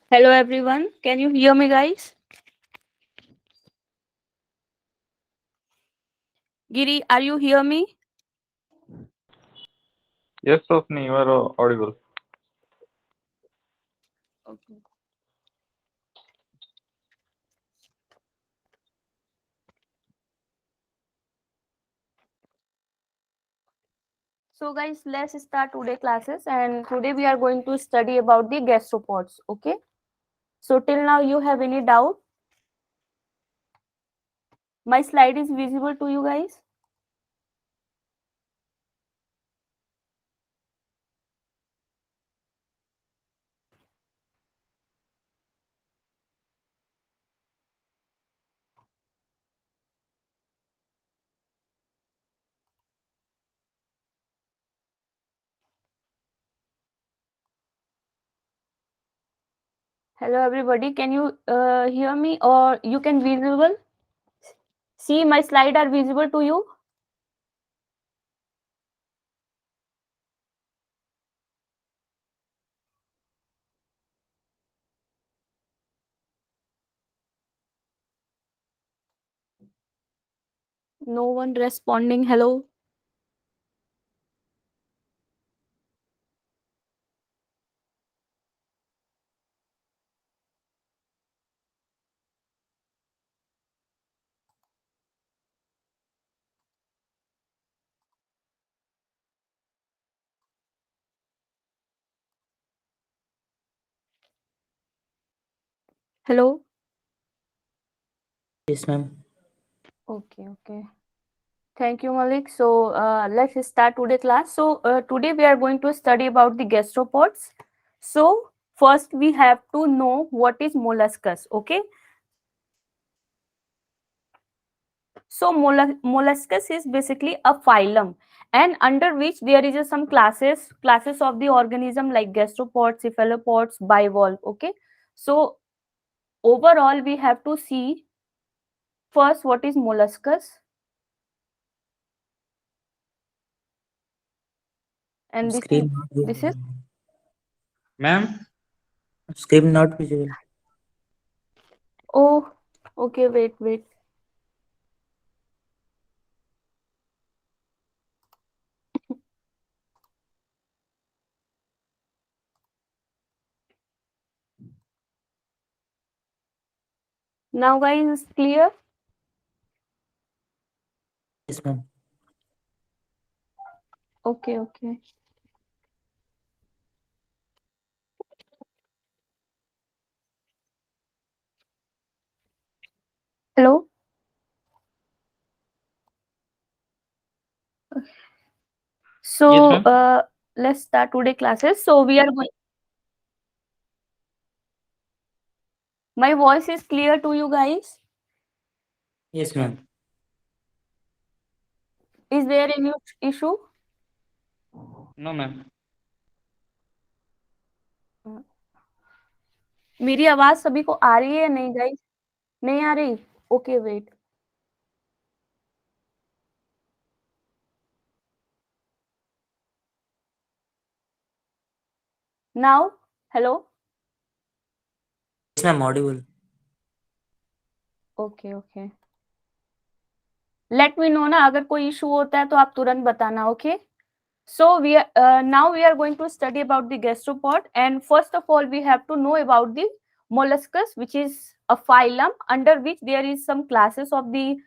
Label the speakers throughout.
Speaker 1: Hello everyone. Can you hear me guys? Giri, are you hear me?
Speaker 2: Yes, Swapni, you are audible.
Speaker 1: Okay. So guys, let's start today classes and today we are going to study about the gastropods, okay? So till now you have any doubt? My slide is visible to you guys? Hello everybody. Can you hear me or you can visible? See my slide are visible to you? No one responding. Hello. Hello.
Speaker 3: Yes, ma'am.
Speaker 1: Okay, okay. Thank you, Malik. So let's start today class. So today we are going to study about the gastropods. So first we have to know what is molluscus. Okay. So molluscus is basically a phylum, and under which there is some classes of the organism like gastropods, cephalopods, bivalve. Okay. So overall we have to see first what is molluscus, and
Speaker 3: Screen not
Speaker 1: this is
Speaker 3: visible.
Speaker 2: Ma'am,
Speaker 3: Screen not visible.
Speaker 1: oh okay, wait. Now guys, is clear?
Speaker 3: Yes, ma'am.
Speaker 1: Okay, okay. Hello.
Speaker 2: yes,
Speaker 1: So
Speaker 2: ma'am.
Speaker 1: let's start today classes. So we are going. My voice is clear to you guys.
Speaker 3: Yes, ma'am.
Speaker 1: Is there any issue?
Speaker 2: No, ma'am.
Speaker 1: मेरी आवाज सभी को आ रही है या नहीं guys? नहीं आ रही? Okay wait. Now, hello.
Speaker 3: Yes, ma'am. Audible.
Speaker 1: Okay okay. Let me know ना अगर कोई इशू होता है तो आप तुरंत बताना. Okay. So now we are going to study about the gastropod, and first of all we have to know about the molluscus, which is a phylum under which there is some classes of the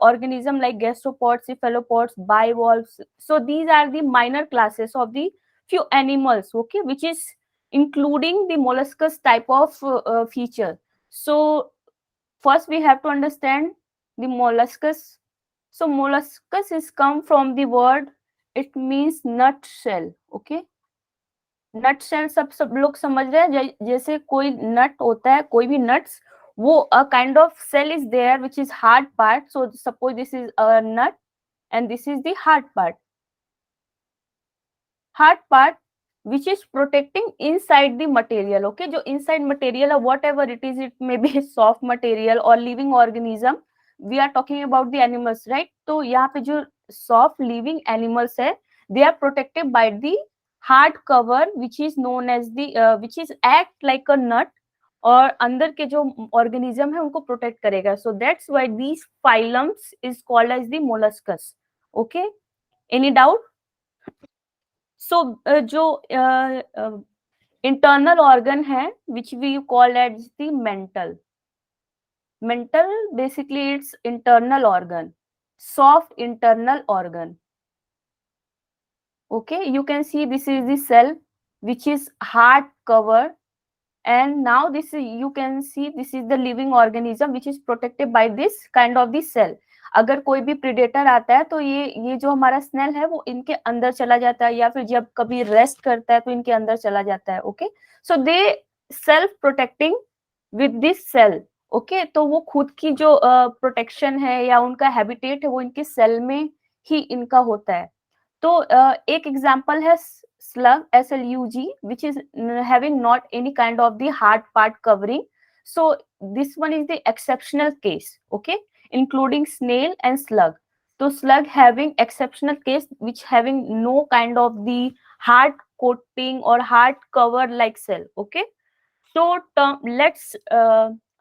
Speaker 1: organism like gastropods, cephalopods, bivalves. So these are the minor classes of the few animals, okay, which is including the molluscus type of feature. So first we have to understand the molluscus. So molluscus is come from the word, it means nut shell. Okay. Nut shell सब लोग समझ रहे हैं. जैसे कोई नट होता है, कोई भी नट्स, वो a kind of shell is there which is hard part. So suppose this is a nut and this is the hard part which is protecting inside the material. Okay, जो inside material है, whatever it is, it may be soft material or living organism. We are talking about the animals, right? तो यहाँ पे जो soft living animals है, they are protected by the hard cover which is known as the which is act like a nut और अंदर के जो organism है उनको प्रोटेक्ट करेगा. So that's why these phylums is called as the molluscs. Okay, any doubt? So जो internal organ है which we call as the mental basically it's internal organ, soft internal organ. Okay, you can see this is the cell which is hard cover, and now this is, you can see this is the living organism which is protected by this kind of the cell. अगर कोई भी predator आता है तो ये जो हमारा snail है वो इनके अंदर चला जाता है, या फिर जब कभी रेस्ट करता है तो इनके अंदर चला जाता है. Okay, so they self protecting with this shell. Okay, तो वो खुद की जो प्रोटेक्शन है या उनका हैबिटेट है वो इनके सेल में ही इनका होता है. तो एक एग्जांपल है slug, SLUG, which is having not any kind of the hard part covering. So this one is the exceptional case, okay, including snail and slug. So slug having exceptional case which having no kind of the hard coating or hard cover like cell. Okay, so let's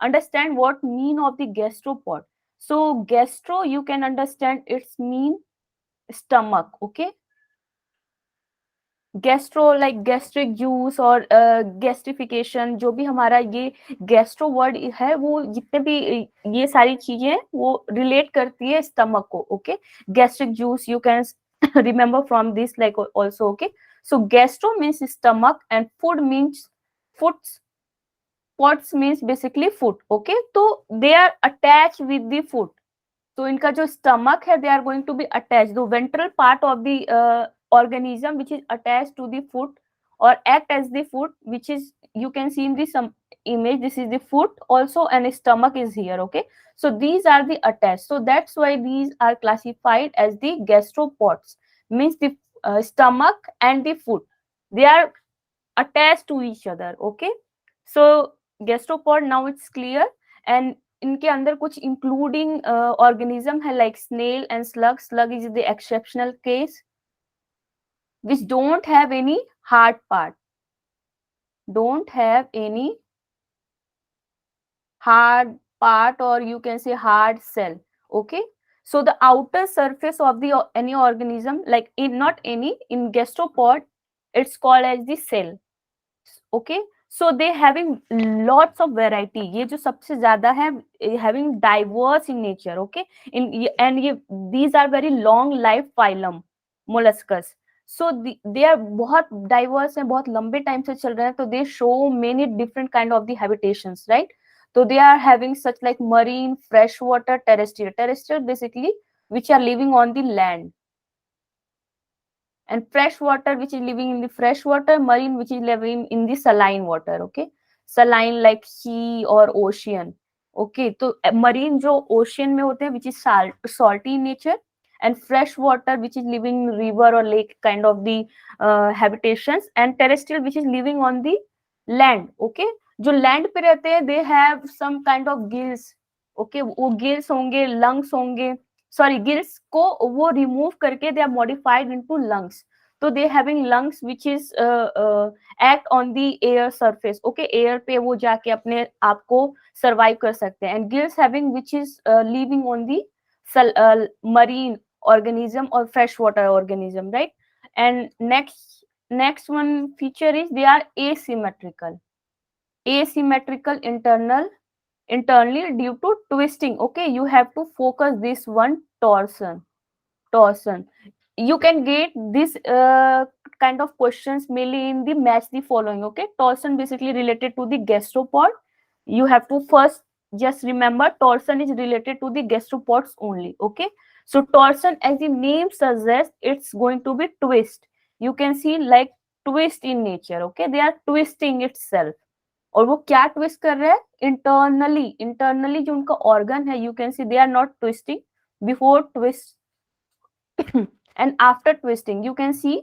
Speaker 1: understand what mean of the gastropod. So gastro, you can understand its mean stomach. Okay, gastro like gastric juice और गैस्ट्रिफिकेशन, जो भी हमारा ये gastro word है वो जितने भी ये सारी चीजें वो रिलेट करती है स्टमक को. Okay, gastric juice you can remember from this like also. Okay, so gastro means stomach and food means foods. Pots means basically food. Okay, तो they are attach with the food. तो इनका जो stomach है they are going to be attach the ventral part of the organism which is attached to the foot or act as the foot, which is you can see in this image, this is the foot also and stomach is here. Okay, so these are the attached, so that's why these are classified as the gastropods, means the stomach and the foot, they are attached to each other. Okay, so gastropod, now it's clear. And इनके अंदर कुछ including organism है like snail and slug. Slug is the exceptional case which don't have any hard part, don't have any hard part, or you can say hard cell. Okay, so the outer surface of the any organism, like in not any, in gastropod it's called as the cell. Okay, so they having lots of variety, ये जो सबसे ज्यादा है having diverse in nature. Okay, and these are very long life phylum molluscus. So they are बहुत diverse हैं, बहुत लंबे time से चल रहे हैं, तो they show many different kind of the habitations, right? So they are having such like marine, freshwater, terrestrial. Terrestrial basically which are living on the land, and freshwater which is living in the freshwater, marine which is living in the saline water. Okay, saline like sea or ocean. Okay, तो marine जो ocean में होते हैं which is salty in nature, and fresh water which is living in river or lake kind of the habitations, and terrestrial which is living on the land. Okay, जो land पे रहते हैं they have some kind of gills. Okay, वो gills होंगे, lungs होंगे, sorry, gills को वो remove करके they are modified into lungs. तो they having lungs which is act on the air surface. Okay, air पे वो जाके अपने आप को survive कर सकते हैं, and gills having which is living on the marine organism or freshwater organism, right? And next one feature is they are asymmetrical internally due to twisting. Okay, you have to focus this one, torsion. You can get this kind of questions mainly in the match the following. Okay, torsion basically related to the gastropod. You have to first just remember torsion is related to the gastropods only. Okay, so torsion, as the name suggests, it's going to be twist. You can see like twist in nature. Okay, they are twisting itself. और वो क्या twist कर रहे हैं? Internally जो उनका organ है, you can see they are not twisting before twist and after twisting you can see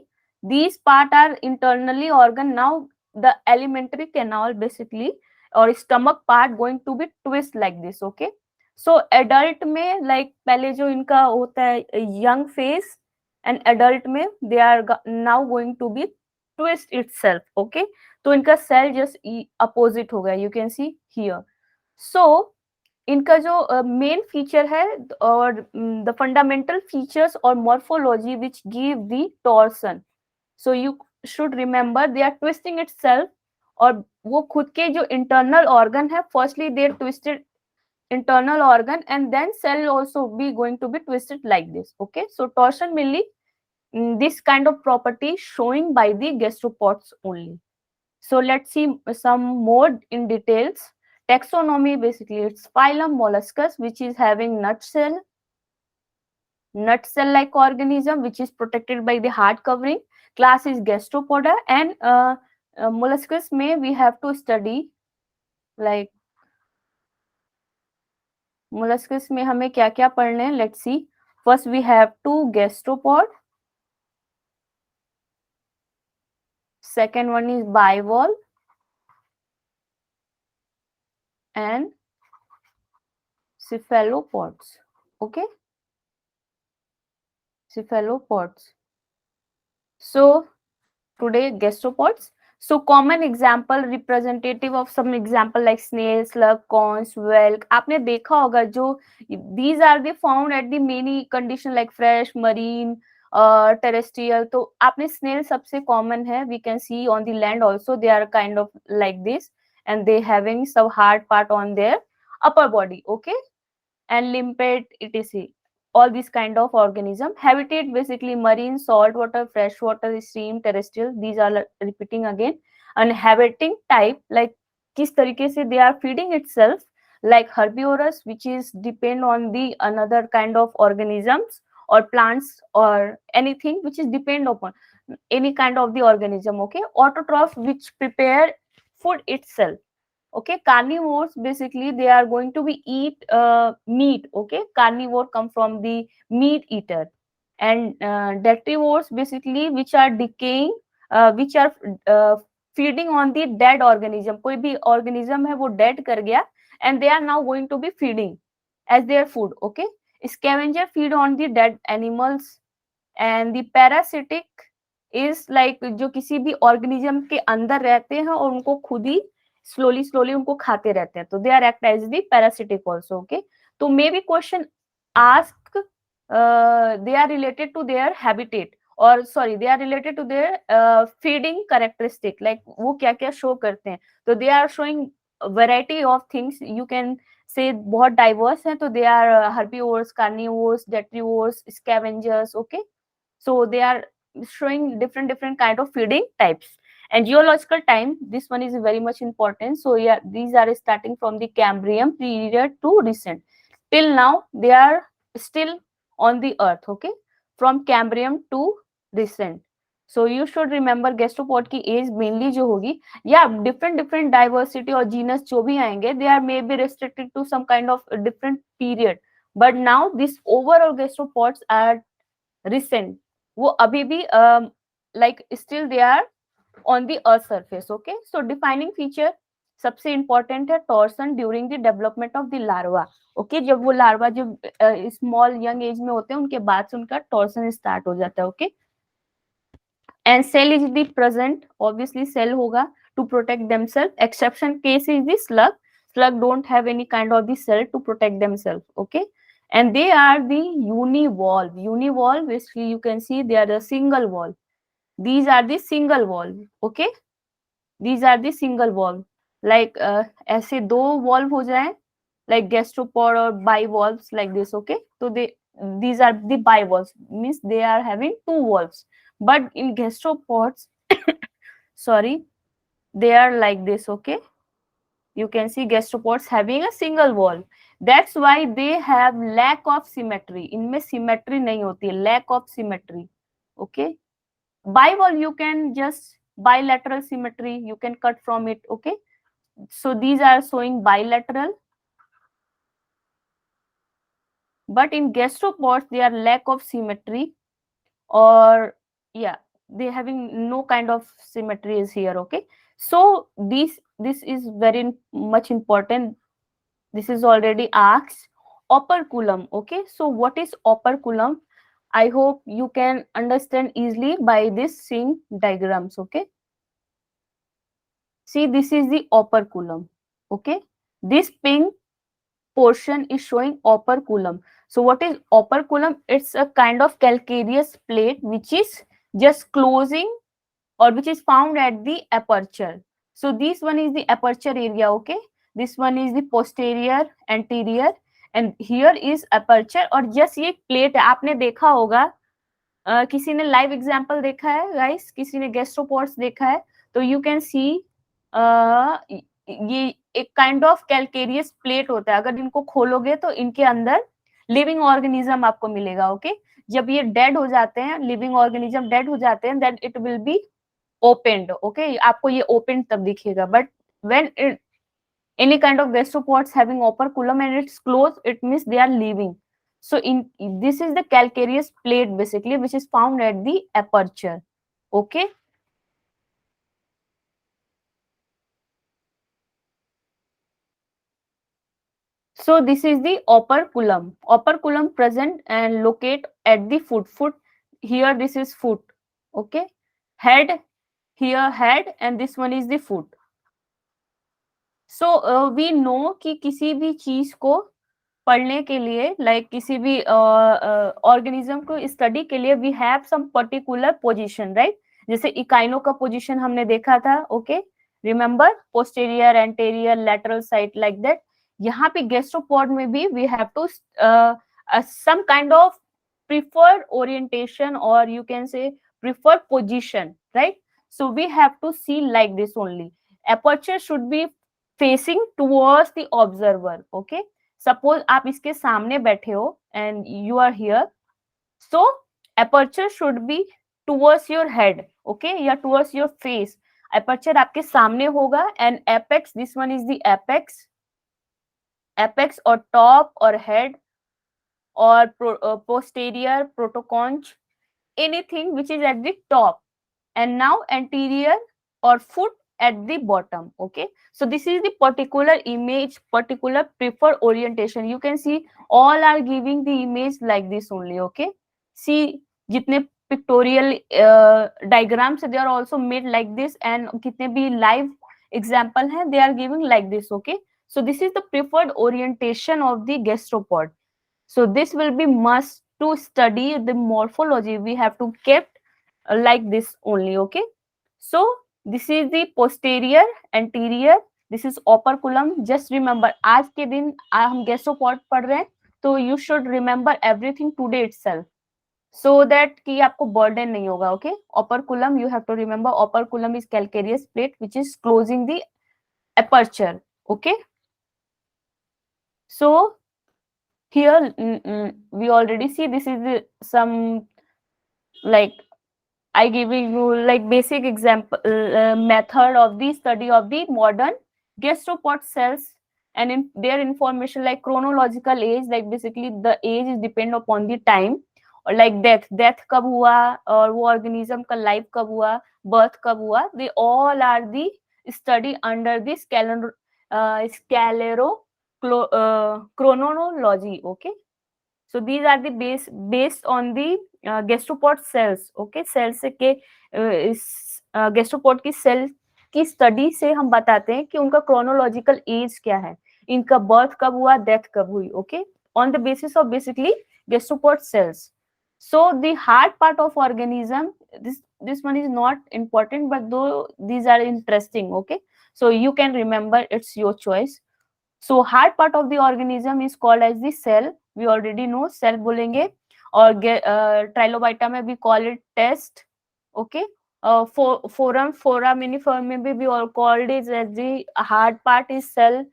Speaker 1: these part are internally organ. Now the alimentary canal basically or stomach part going to be twist like this. Okay, so adult में like पहले जो इनका होता है young phase, and adult में they are now going to be twist itself. Okay, तो इनका cell just opposite हो गया, you can see here. So इनका जो मेन फीचर है और द फंडामेंटल फीचर्स और morphology which give the torsion, so you should remember they are twisting itself, और वो खुद के जो इंटरनल ऑर्गन है, firstly they twisted internal organ and then cell also be going to be twisted like this. Okay, so torsion mainly this kind of property showing by the gastropods only. So let's see some more in details. Taxonomy, basically it's phylum molluscus, which is having nut cell like organism which is protected by the hard covering. Class is gastropoda, and molluscus may we have to study like molluscus में हमें क्या क्या पढ़ने हैं. Let's see. First we have two gastropod. Second one is bivalve and cephalopods. Okay, cephalopods. So today gastropods. So common example representative of some example like snail, slug, conch, whelk. आपने देखा होगा जो these are the found at the many condition like fresh, marine, terrestrial. तो आपने snail सबसे common है. We can see on the land also they are kind of like this, and they having some hard part on their upper body. Okay, and limpet etc. All these kind of organism. Habitat basically marine, saltwater, freshwater, stream, terrestrial. These are repeating again. And habiting type, like किस तरीके से they are feeding itself, like herbivorous, which is depend on the another kind of organisms or plants or anything which is depend upon any kind of the organism. Okay, autotroph, which prepare food itself. Okay, carnivores basically they are going to be eat meat. Okay, carnivore come from the meat eater, and detrivores basically which are decaying, which are feeding on the dead organism. कोई भी organism है वो dead कर गया, and they are now going to be feeding as their food. Okay, scavenger feed on the dead animals, and the parasitic is like जो किसी भी organism के अंदर रहते हैं और उनको खुद ही slowly उनको खाते रहते हैं, तो they are act as the parasitic also. Okay, तो may be question ask they are related to their habitat, or sorry they are related to their feeding characteristic, like वो क्या क्या show करते हैं. तो they are showing a variety of things, you can say बहुत diverse है. तो they are herbivores, carnivores, detrivores, scavengers. Okay, so they are showing different kind of feeding types. And geological time, this one is very much important. So yeah, these are starting from the Cambrian period to recent. Till now they are still on the earth. Okay, from Cambrian to recent. So you should remember gastropod की age mainly जो होगी, yeah, different diversity और genus जो भी आएंगे, they are may be restricted to some kind of a different period, but now this overall gastropods are recent. वो अभी भी like still they are on the earth surface. Okay, so defining feature सबसे important है torsion during the development of the larva. Okay, जब वो larva जब small young age में होते हैं उनके बाद से उनका torsion start हो जाता है. Okay, and cell is the present, obviously cell होगा to protect themselves. Exception case is the slug don't have any kind of the cell to protect themselves. Okay, and they are the univalve basically you can see they are the single valve. These are the single valve. Okay, these are the single valve, like ऐसे दो valve हो जाए like gastropod or bivalves like this. Okay, so these are the bivalves, means they are having two valves, but in gastropods sorry they are like this. Okay, you can see gastropods having a single valve. That's why they have lack of symmetry. इनमें symmetry नहीं होती है, lack of symmetry. Okay, bivalve you can just bilateral symmetry you can cut from it. Okay, so these are showing bilateral, but in gastropods they are lack of symmetry, or yeah, they having no kind of symmetry is here. Okay, so this is very much important. This is already asked. Operculum. Okay, so what is operculum? I hope you can understand easily by this seeing diagrams. Okay. See, this is the operculum. Okay. This pink portion is showing operculum. So what is operculum? It's a kind of calcareous plate which is just closing or which is found at the aperture. So this one is the aperture area. Okay. This one is the posterior, anterior, and here is aperture. और just ये plate है, आपने देखा होगा, किसी ने live example देखा है गाइस, किसी ने गैस्ट्रोपोड्स देखा है, तो यू कैन सी ये एक काइंड ऑफ कैलकेरियस प्लेट होता है, अगर इनको खोलोगे तो इनके अंदर लिविंग ऑर्गेनिज्म आपको मिलेगा. ओके, जब ये डेड हो जाते हैं, लिविंग ऑर्गेनिज्म डेड हो जाते हैं, then it will be opened. Okay, आपको ये ओपेंड तब दिखेगा, but when any kind of gastropods having operculum and it's closed, it means they are living. So this is the calcareous plate basically, which is found at the aperture. Okay. So this is the operculum. Operculum present and locate at the foot. Foot here, this is foot. Okay. Head here, head, and this one is the foot. So we know कि किसी भी चीज को पढ़ने के लिए, like किसी भी ऑर्गेनिज्म को स्टडी के लिए, we have some particular position, right. जैसे इकाइनो का पोजीशन हमने देखा था. Okay, remember, posterior, anterior, lateral side, like that. यहाँ पे गैस्ट्रोपॉड में भी we have to some kind of preferred orientation, or you can say preferred position, right? So we have to see like this only. Aperture should be facing towards the observer. Okay, suppose आप इसके सामने बैठे हो and you are here, so aperture should be towards your head. Okay, या towards your face. Aperture आपके सामने होगा and apex, this one is the apex, apex or top or head or posterior, protoconch, anything which is at the top, and now anterior or foot at the bottom. Okay, so this is the particular image, particular preferred orientation. You can see all are giving the image like this only. Okay, see jitne pictorial diagrams they are also made like this, and kitne bhi live example hai, they are giving like this. Okay, so this is the preferred orientation of the gastropod. So this will be must to study the morphology. We have to keep like this only. Okay, so this is the posterior, anterior, this is operculum. Just remember, आज के दिन हम gastropod पढ़ रहे हैं, तो you should remember everything today itself, so that कि आपको burden नहीं होगा. Okay, operculum, you have to remember operculum is calcareous plate which is closing the aperture. Okay, so here we already see this is the, some like I giving you like basic example method of the study of the modern gastropod cells, and in their information like chronological age, like basically the age is depend upon the time, or like death कब हुआ, और वो organism का life कब हुआ, birth कब हुआ, they all are the study under the chronology. Okay, so these are the based on the gastropod cells. Okay, cells के इस gastropod की cell की study से हम बताते हैं कि उनका chronological age क्या है, इनका birth कब हुआ, death कब हुई. Okay, on the basis of basically gastropod cells. So the hard part of organism, this one is not important, but though these are interesting. Okay, so you can remember, it's your choice. So hard part of the organism is called as the cell. We already know cell बोलेंगे, और trilobita में we call it test. Okay, foraminiform में भी we all called it as the hard part is cell,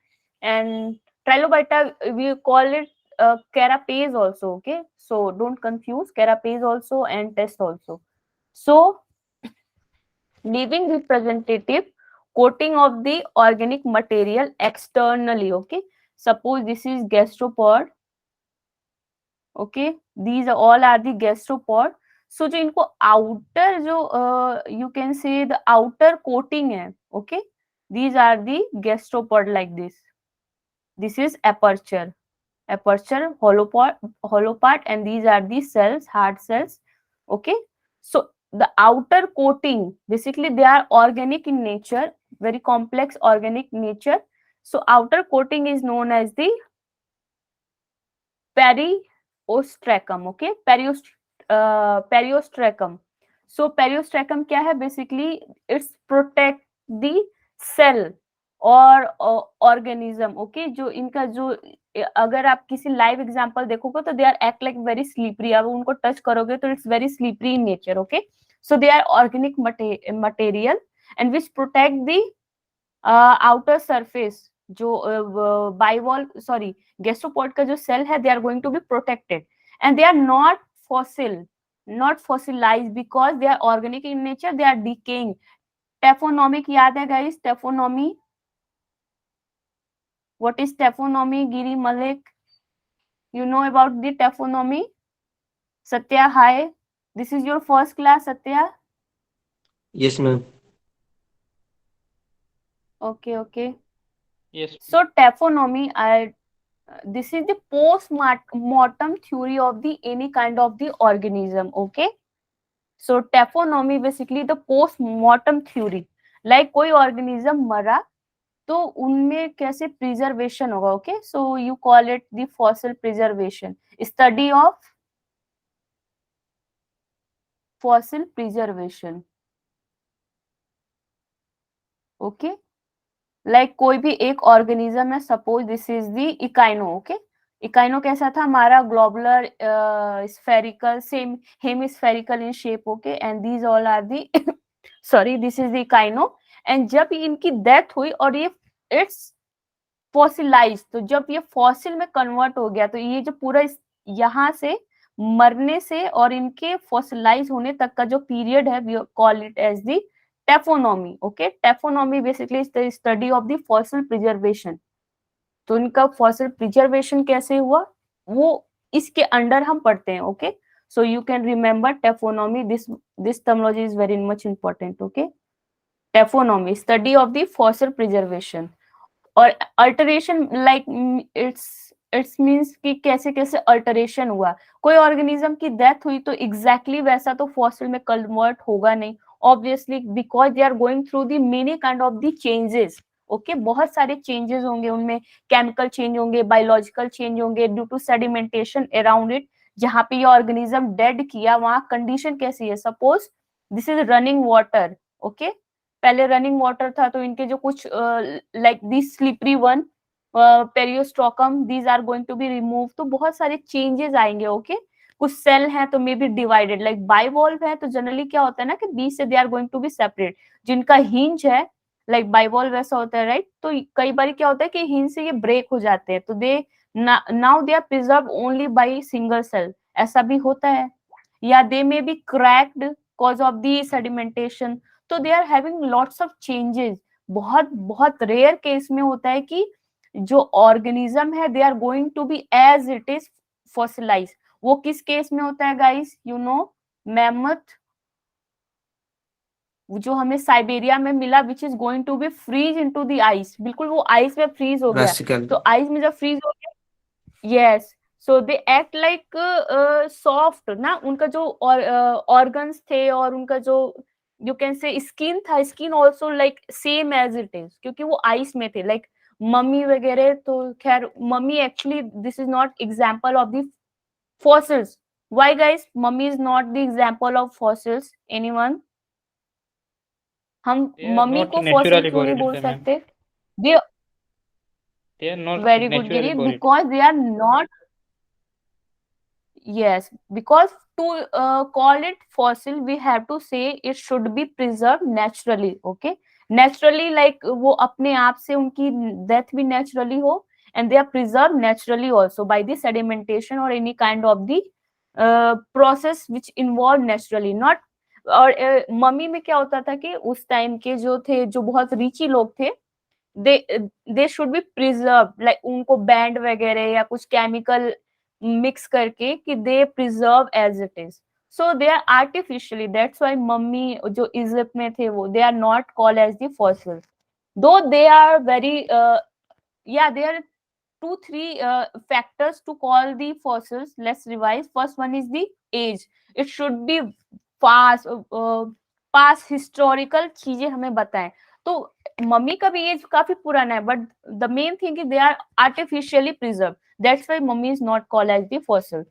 Speaker 1: and trilobita we call it carapace also. Okay, so don't confuse carapace also and test also. So living representative coating of the organic material externally. Okay, suppose this is gastropod. Okay, these all are the gastropod. So जो इनको outer जो you can say the outer coating है. Okay, these are the gastropod like this. This is aperture. aperture, hollow part, and these are the cells, hard cells. Okay, so the outer coating, basically they are organic in nature, very complex organic nature. So outer coating is known as the periostracum. Okay, periostracum. So periostracum क्या है? Basically it's protect the cell और organism. Okay, जो इनका जो अगर आप किसी live example देखोगे तो they are act like very slippery. अब उनको टच करोगे तो it's very slippery in nature. Okay, so they are organic material and which protect the outer surface. जो बाइवॉल सॉरी गैस्ट्रोपोड का जो सेल है, they are going to be protected and they are not fossilized because they are organic in nature, they are decaying. टेफोनॉमिक याद है guys? टेफोनॉमी, what is taphonomy? Giri, Malik, you know about the taphonomy? Satya, hi, this is your first class. Satya?
Speaker 3: Yes, ma'am.
Speaker 1: Okay.
Speaker 2: Yes.
Speaker 1: So taphonomy, this is the post-mortem theory of the any kind of the organism. Okay, so taphonomy basically the post-mortem theory. Like कोई organism मरा तो उनमें कैसे preservation होगा. Okay, so you call it the fossil preservation, study of fossil preservation. Okay, like कोई भी एक organism है, suppose this is the echino. Okay, echino कैसा था हमारा? Globular, spherical, same hemispherical in shape. Okay, and these all are the sorry, this is the echino. And जब इनकी death हुई और ये इट्स फॉसिलाइज, तो जब ये फॉसिल में कन्वर्ट हो गया, तो ये जो पूरा यहाँ से मरने से और इनके फॉसिलाइज होने तक का जो पीरियड है, we call it as the taphonomy. Okay, taphonomy basically is the study of the fossil preservation. तो इनका फॉसिल प्रिजर्वेशन कैसे हुआ वो इसके अंडर हम पढ़ते हैं. Okay, so you can remember taphonomy, this terminology is very much important. Okay, taphonomy, study of the fossil preservation. और अल्टरेशन, लाइक इट्स मींस कि कैसे कैसे अल्टरेशन हुआ. कोई ऑर्गेनिज्म की डेथ हुई तो एग्जैक्टली वैसा तो फॉसिल में कन्वर्ट होगा नहीं, obviously, because they are going through the many kind of the changes. Okay, बहुत सारे चेंजेस होंगे उनमें, केमिकल चेंज होंगे, बायोलॉजिकल चेंज होंगे due to sedimentation around it. जहां पे ये ऑर्गेनिज्म डेड किया वहां कंडीशन कैसी है? Suppose this is running water. Okay, पहले रनिंग वाटर था तो इनके जो कुछ like this slippery one, periostracum, these are going to be remove. तो बहुत सारे चेंजेस आएंगे. ओके, कुछ सेल हैं तो मे बी डिवाइडेड, लाइक बाइवॉल्व है तो जनरली क्या होता है ना कि बीच से they are going to be separate. जिनका हिंज है लाइक बाइवॉल्व वैसा होता है, राइट? तो कई बार क्या होता है कि हिंज से ये ब्रेक हो जाते हैं, तो they now they are preserve only by single shell. ऐसा भी होता है. या they may be cracked cause of the sedimentation. तो they are having lots of changes. बहुत रेयर केस में होता है कि जो ऑर्गेनिज्म है they are going to be as it is fossilize. वो किस केस में होता है गाइस? यू नो, मैमथ जो हमें साइबेरिया में मिला, which is going to be freeze into the ice. बिल्कुल वो आइस में फ्रीज हो गया.
Speaker 3: Brassical.
Speaker 1: तो आइस में जब फ्रीज हो गया, yes, so they act like soft ना. उनका जो ऑर्गन्स थे और उनका जो यू कैन से स्किन था, skin also like same as it is, क्योंकि वो आइस में थे. लाइक मम्मी वगैरह, तो खैर mummy actually this is not example of the fossils. Why guys mummy is not the example of fossils? Anyone? हम
Speaker 2: They are
Speaker 1: mummy
Speaker 2: not
Speaker 1: को
Speaker 2: naturally
Speaker 1: fossil क्यों नहीं
Speaker 2: buried,
Speaker 1: बोल
Speaker 2: ma'am.
Speaker 1: सकते? they
Speaker 2: They are not
Speaker 1: very good
Speaker 2: naturally
Speaker 1: Giri,
Speaker 2: buried.
Speaker 1: because they are not, yes, because to call it fossil we have to say it should be preserved naturally. Okay, naturally, like वो अपने आप से उनकी death भी naturally हो, and they are preserved naturally also by the sedimentation or any kind of the process which involve naturally, not. और mummy में क्या होता था कि उस टाइम के जो थे, जो बहुत रिची लोग थे, they should be preserve, like उनको बैंड वगैरह या कुछ केमिकल मिक्स करके कि they preserve as it is. So they are artificially, that's why mummy जो इजिप्ट में थे वो they are not called as the fossils, though they are very या they are three factors to call the fossils. Let's revise. First one is the age. It should be past past historical चीजें हमें बताएं. तो mummy का भी as काफी पुराना है, but the main thing is they are artificially preserve. That's why mummy is not called as the fossil.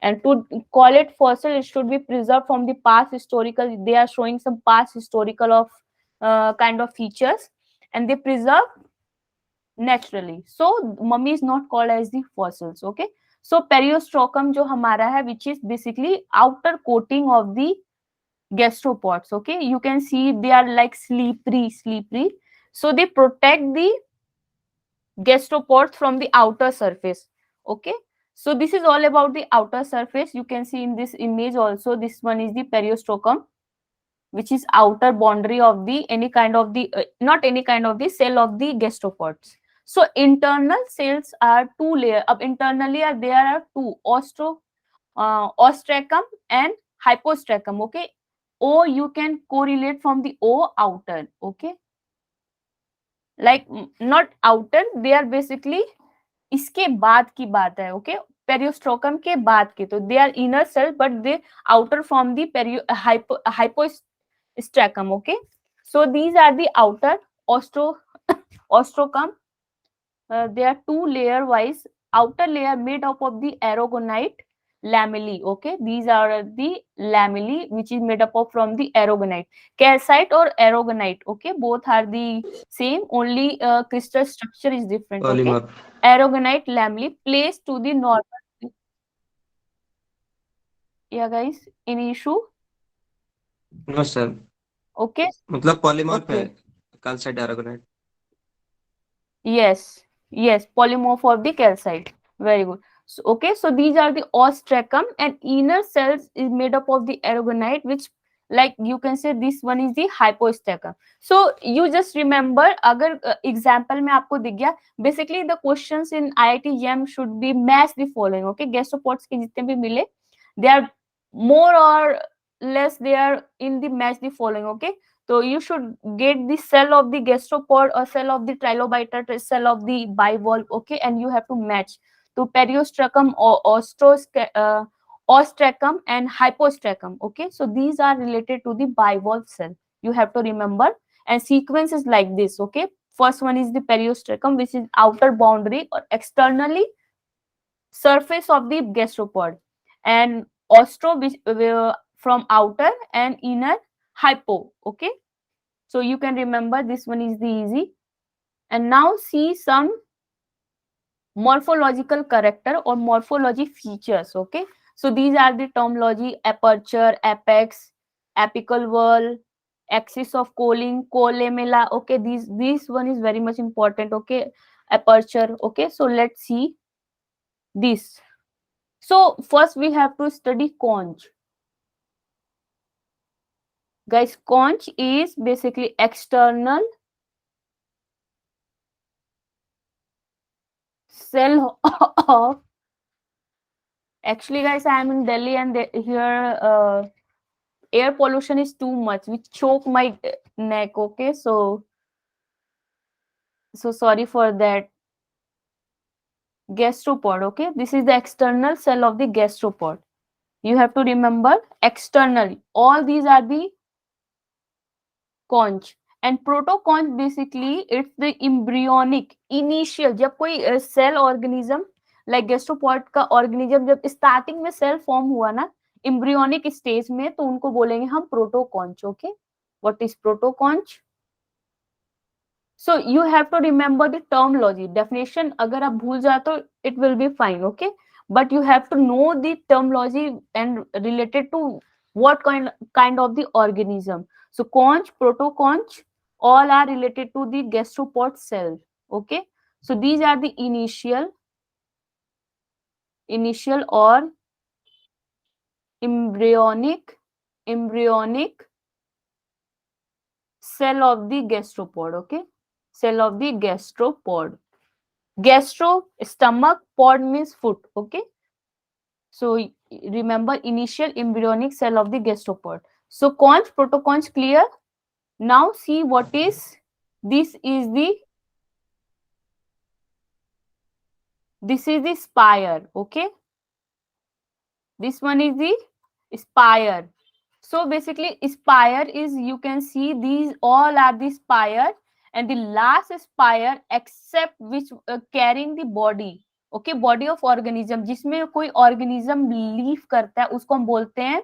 Speaker 1: And to call it fossil, it should be preserved from the past historical. They are showing some past historical of kind of features, and they preserve naturally. So mummy is not called as the fossils. Okay. So periostracum जो हमारा है, which is basically outer coating of the gastropods. Okay, you can see they are like slippery. So they protect the gastropods from the outer surface. Okay. So this is all about the outer surface. You can see in this image also, this one is the periostracum, which is outer boundary of the any kind of the not any kind of the cell of the gastropods. So internal cells are two layer. Internally there are two, ostracum and hypostracum. Okay. O you can correlate from the O, outer. Okay. Like not outer, they are basically इसके बाद की बात है. Okay. पेरियोस्ट्रोकम के बाद की, तो they are inner shell but they outer from the hypostracum. Okay. So these are the outer ostracum. They are two layer wise. Outer layer made up of the aragonite lamellae. Okay, these are the lamellae which is made up of from the aragonite. Calcite or aragonite. Okay, both are the same, only crystal structure is different. Okay.
Speaker 3: Polymer.
Speaker 1: Aragonite lamellae placed to the normal. Yeah guys, any issue?
Speaker 3: No sir.
Speaker 1: Okay.
Speaker 3: मतलब polymorph
Speaker 1: Okay.
Speaker 3: है. Calcite aragonite.
Speaker 1: Yes, polymorph of the calcite. Very good. So, okay, so these are the ostracum, and inner cells is made up of the aragonite, which like you can say this one is the hypostracum. So you just remember, अगर example में आपको दिख गया, basically the questions in IIT JAM should be match the following. Okay, gastropods के जितने भी मिले, they are more or less they are in the match the following. Okay. So you should get the cell of the gastropod or cell of the trilobiter, cell of the bivalve. Okay, and you have to match to periostracum or ostracum and hypostracum. Okay, so these are related to the bivalve cell. You have to remember, and sequence is like this. Okay, first one is the periostracum, which is outer boundary or externally surface of the gastropod, and ostro which from outer, and inner hypo. Okay, so you can remember this one is the easy. And now see some morphological character or morphology features. Okay, so these are the terminology: aperture, apex, apical wall, axis of Colling, colemella. Okay, this one is very much important. Okay, aperture. Okay, so let's see this. So first we have to study conch. Guys, conch is basically external cell of, actually guys, I am in Delhi, and here air pollution is too much, which choke my neck. Okay, so sorry for that. Gastropod. Okay, this is the external cell of the gastropod. You have to remember externally. All these are the conch. And protoconch basically it's the embryonic initial, जब कोई cell organism like gastropod का organism जब starting में cell form हुआ ना embryonic stage में, तो उनको बोलेंगे हम protoconch. Okay, what is protoconch? So you have to remember the terminology. Definition अगर आप भूल जाए तो it will be fine. Okay, but you have to know the terminology and related to what kind of the organism. So conch, protoconch, all are related to the gastropod cell. Okay, so these are the initial or embryonic cell of the gastropod. Okay, cell of the gastropod. Gastro, stomach, pod means foot. Okay, so remember initial embryonic cell of the gastropod. So conch, protoconch, clear. Now see what is this. Is the This is the spire. Okay, this one is the spire. So basically spire is, you can see these all are the spire, and the last spire except which carrying the body. Okay, body of organism, जिसमें कोई organism leave करता है उसको हम बोलते हैं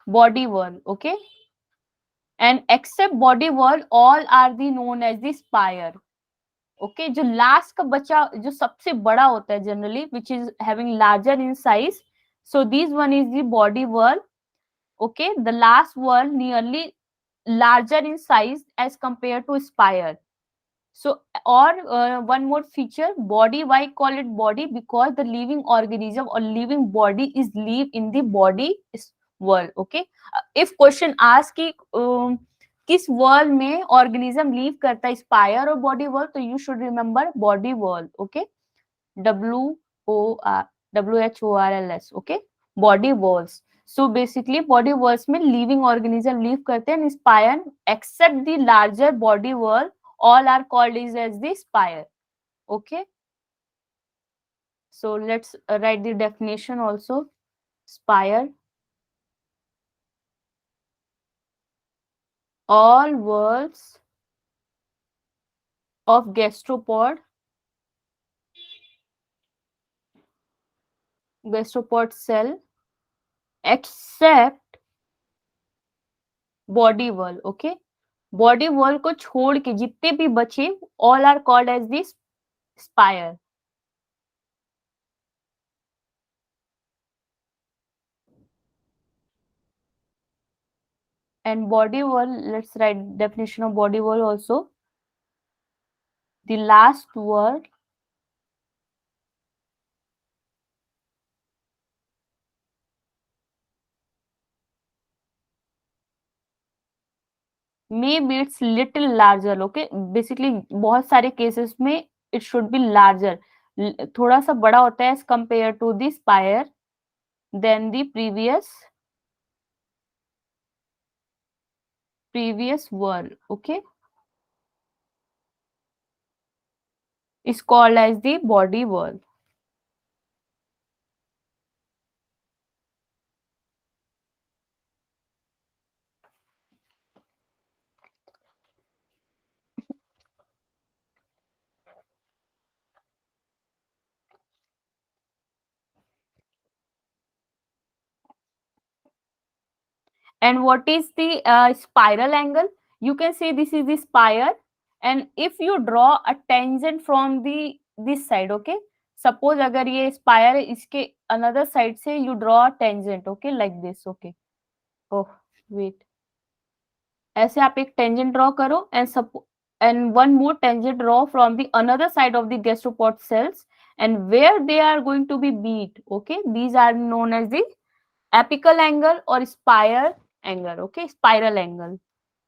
Speaker 1: body wall. Okay, and except body wall all are the known as the spire. Okay, जो last का बचा, जो सबसे बड़ा होता है generally, which is having larger in size, so this one is the body whorl. Okay, the last whorl nearly larger in size as compare to spire. So, or one more feature, body. Why call it body? Because the living organism or living body is live in the body world. Okay. If question ask कि किस world में organism leave करता है, spire और body whorl, तो you should remember body whorl. Okay, WHORLS. Okay, body whorls. So basically body whorls में living organism live करते हैं, spire except the larger body whorl all are called as the spire. Okay, so let's write the definition also. Spire: all whorls of gastropod cell except body whorl. Okay, body wall को छोड़ के जितने भी बचे all are called as this spire. And body wall, let's write definition of body wall also. The last word may be it's little larger. Okay, basically बहुत सारे cases में it should be larger, थोड़ा सा बड़ा होता है as compared to the spire than the previous wall. Okay, is called as the body wall. And what is the spiral angle? You can see this is the spire, and if you draw a tangent from the this side, okay, suppose अगर ये spire है, इसके another side से you draw a tangent, okay, like this. Okay, oh wait, ऐसे आप एक tangent draw करो, and one more tangent draw from the another side of the gastropod cells, and where they are going to be meet. Okay, these are known as the apical angle or spire angle. Okay, spiral angle.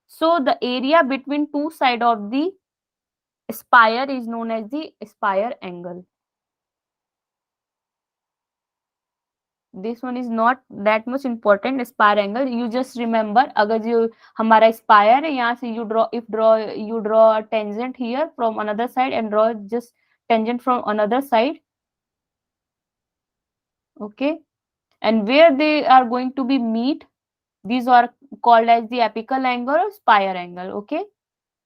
Speaker 1: So the area between two side of the spire is known as the spire angle. This one is not that much important, spire angle. You just remember, अगर जो हमारा spire है, यहाँ से you draw a tangent here from another side and draw just tangent from another side. Okay, and where they are going to be meet, these are called as the apical angle or spire angle. Okay,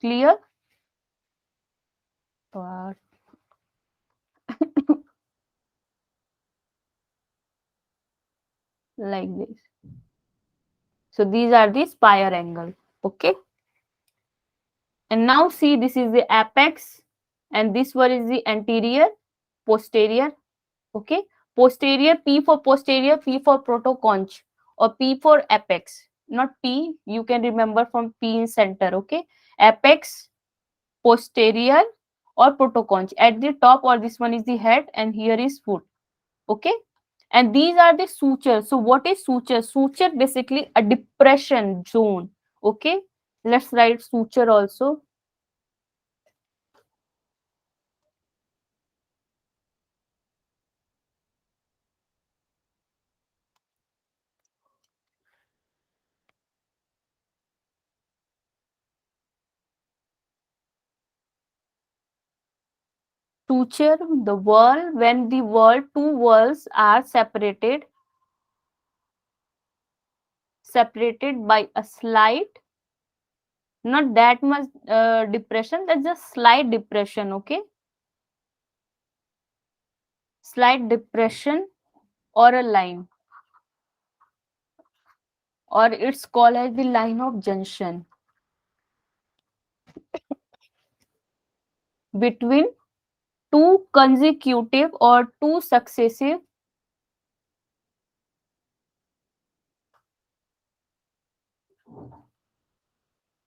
Speaker 1: clear? Like this. So these are the spire angle. Okay, and now see, this is the apex and this one is the anterior, posterior. Okay, posterior, P for posterior, P for protoconch, or P for apex, not P, you can remember from P in center. Okay, apex, posterior or protoconch at the top, or this one is the head and here is foot. Okay, and these are the sutures. So what is suture? Suture basically a depression zone. Okay, let's write suture also. suture, the wall, when the wall, two walls are separated by a slight, not that much depression, that's just slight depression, okay, slight depression or a line, or it's called as the line of junction between two consecutive or two successive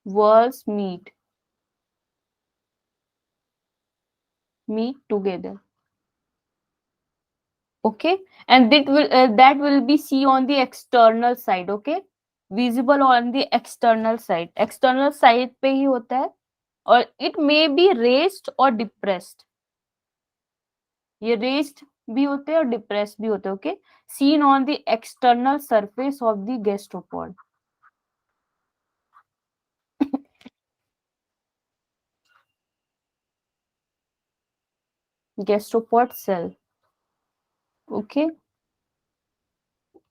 Speaker 1: walls meet together, okay, and that will be see on the external side, okay, visible on the external side पे ही होता है, और it may be raised or depressed, ये raised भी होते हैं और depressed भी होते हैं, okay, seen on the external surface of the gastropod. Gastropod cell, okay,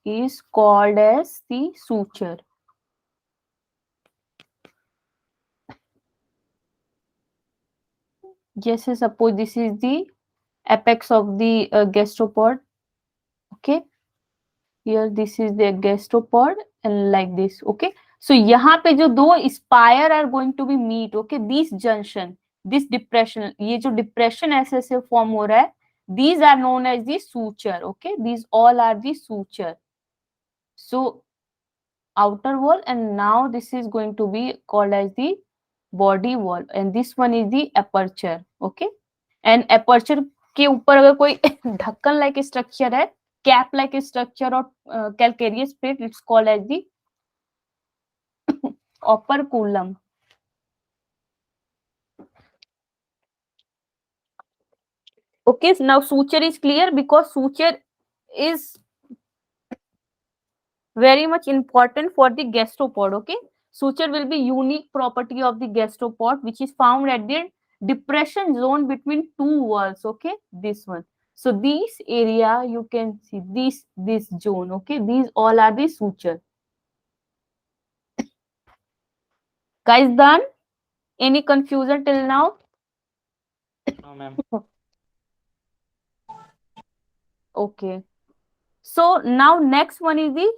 Speaker 1: is called as the suture. Just suppose this is the apex of the gastropod, okay, here this is the gastropod and like this, okay, so यहाँ पे जो दो spire are going to be meet, okay, this junction, this depression, ये जो depression ऐसे ऐसे form हो रहा है, these are known as the suture, okay, these all are the suture. So outer wall, and now this is going to be called as the body wall, and this one is the aperture, okay, and aperture के ऊपर अगर कोई ढक्कन like structure है, cap like structure or calcareous plate, it's called as the operculum. Okay, so now suture is clear, because suture is very much important for the gastropod, okay, suture will be unique property of the gastropod, which is found at the depression zone between two walls, okay, this one, so this area you can see, this zone, okay, these all are the suture. Guys, done? Any confusion till now?
Speaker 2: No, ma'am.
Speaker 1: Okay, so now next one is the,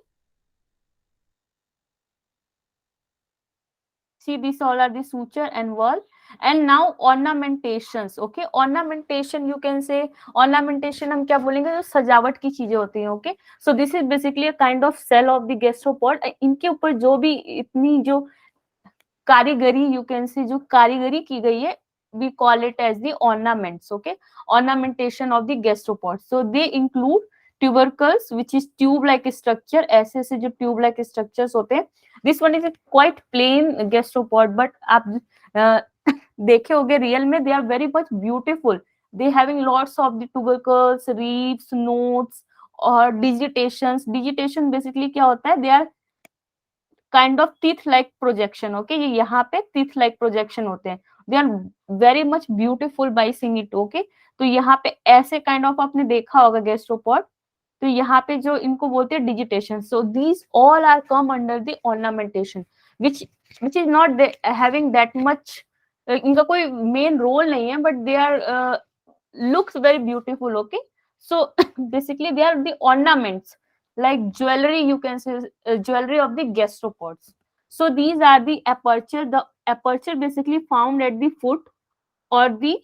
Speaker 1: see, these all are the suture and wall, and now ornamentations, okay, ornamentation you can say, ornamentation हम क्या बोलेंगे, जो सजावट की चीजें होती हैं, okay, so this is basically a kind of cell of the gastropod, इनके ऊपर जो भी इतनी जो कारीगरी, you can say, जो कारीगरी की गई है, we call it as the ornaments, okay, ornamentation of the gastropod, so they include tubercles, which is tube like structure, ऐसे ऐसे जो tube like structures होते हैं, this one is a quite plain gastropod, but आप देखे होंगे real में, they are very much beautiful, they having lots of the tubercles, reefs, nodes और digitations basically क्या होता है, they are kind of teeth like projection, okay, ये यहाँ पे teeth like projection होते हैं, they are very much beautiful by seeing it, okay, तो यहाँ पे ऐसे kind of आपने देखा होगा gastropod, तो यहाँ पे जो इनको बोलते हैं digitation, so these all are come under the ornamentation, which is not having that much, इनका कोई main role नहीं है, but they are looks very beautiful, okay, so basically they are the ornaments, like jewelry, you can say, jewelry of the gastropods. So these are the aperture basically found at the foot or the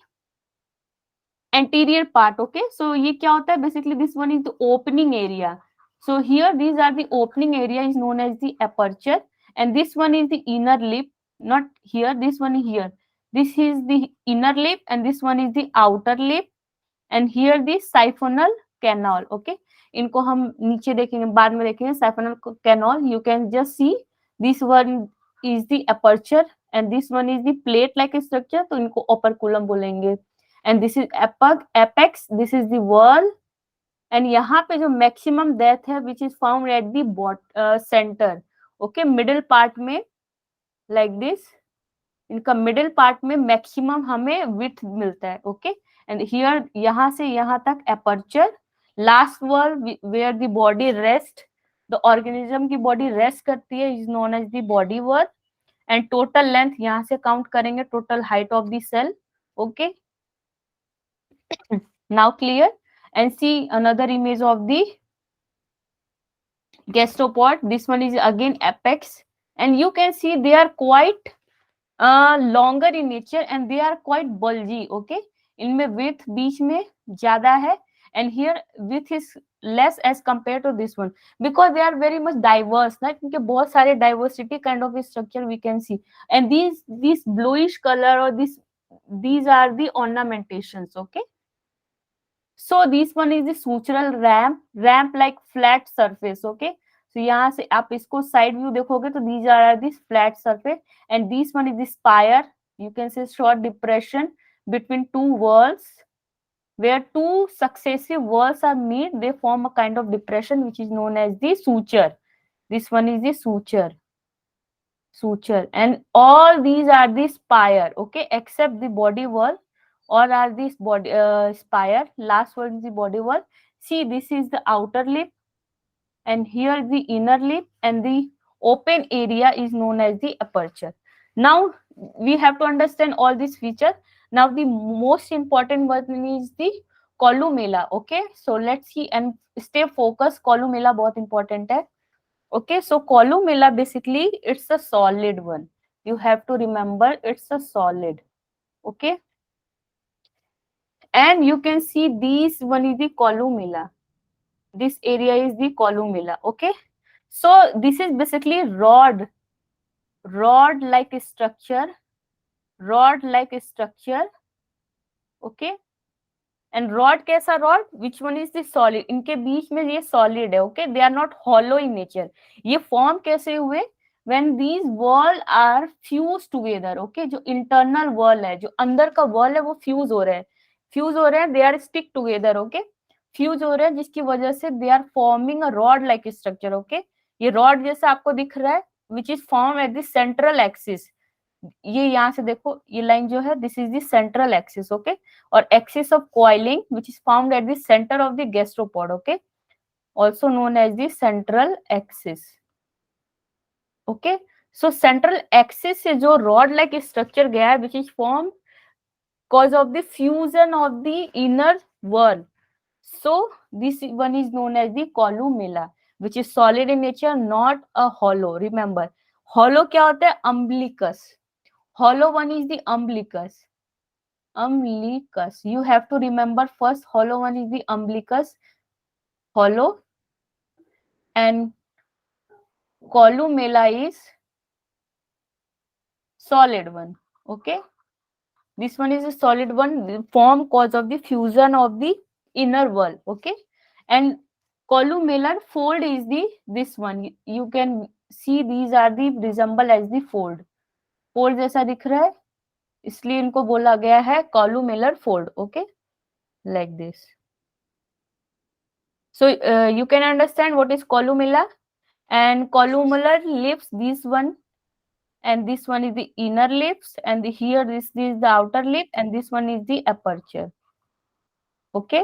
Speaker 1: anterior part, okay, so ये क्या होता है, basically this one is the opening area, so here these are the opening area is known as the aperture, and this one is the inner lip, not here, this one here, this is the inner lip, and this one is the outer lip, and here the siphonal canal, okay, इनको हम नीचे देखेंगे, बाद में देखेंगे, siphonal canal, you can just see this one is the aperture and this one is the plate like structure, तो इनको operculum बोलेंगे, and this is apex, this is the wall, and यहाँ पे जो maximum depth है, which is found at the center, okay, middle part में like this, इनका middle part में मैक्सिमम हमें विड्थ मिलता है, ओके। एंड हियर यहाँ से यहाँ तक aperture, last wall where the body rest, the organism की बॉडी रेस्ट करती है, is known as the body wall. And total length यहाँ से काउंट करेंगे, total height of the shell, okay. Now clear, and see another image of the gastropod. This one is again apex, and you can see they are quite longer in nature and they are quite bulgy, okay. इनमें width बीच में ज्यादा है, and here width is less as compared to this one because they are very much diverse ना, क्योंकि बहुत सारे diversity kind of structure we can see, and these bluish color or these are the ornamentations, okay. So this one is the sutural ramp like flat surface, okay. So यहाँ से आप इसको side view देखोगे तो these are this flat surface, and this one is the spire. You can say short depression between two walls, where two successive walls are meet, they form a kind of depression which is known as the suture. This one is the suture, and all these are the spire, okay, except the body wall. Or are this body spire, last one is the body wall. See, this is the outer lip, and here the inner lip, and the open area is known as the aperture. Now we have to understand all these features. Now the most important one is the columella, okay. So let's see and stay focused, columella बहुत important है, okay. So columella basically it's a solid one, you have to remember it's a solid, okay. And you can see this one is the columella, this area is the columella, okay. So this is basically rod like structure, okay. And rod कैसा rod, which one is the solid, इनके बीच में ये solid है, okay. They are not hollow in nature. ये form कैसे हुए, when these wall are fused together, okay. जो internal wall है, जो अंदर का wall है वो fuse हो रहे हैं, they are stick together, okay. Fuse हो रहे हैं जिसकी वजह से they are forming a rod like structure, okay. ये रॉड जैसा आपको दिख रहा है, which is form at the central axis. ये यहाँ से देखो, ये लाइन जो है this is the central axis, okay. और axis of coiling which is found at the centre of the gastropod, okay, also known as the central axis, okay. So central axis से जो रॉड लाइक स्ट्रक्चर गया है which is form cause of the fusion of the inner wall. So this one is known as the columella, which is solid in nature, not a hollow. Remember, hollow क्या होता है, umbilicus. Hollow one is the umbilicus. You have to remember first, hollow one is the umbilicus, hollow, and columella is solid one, okay. This one is a solid one, form cause of the fusion of the inner wall, okay. And columellar fold is the this one, you can see these are the resemble as the fold जैसा दिख रहा है, इसलिए इनको बोला गया है columellar fold, okay, like this. So you can understand what is columella. And columnar lips, this one and this one is the inner lips, and here this is the outer lip, and this one is the aperture, okay.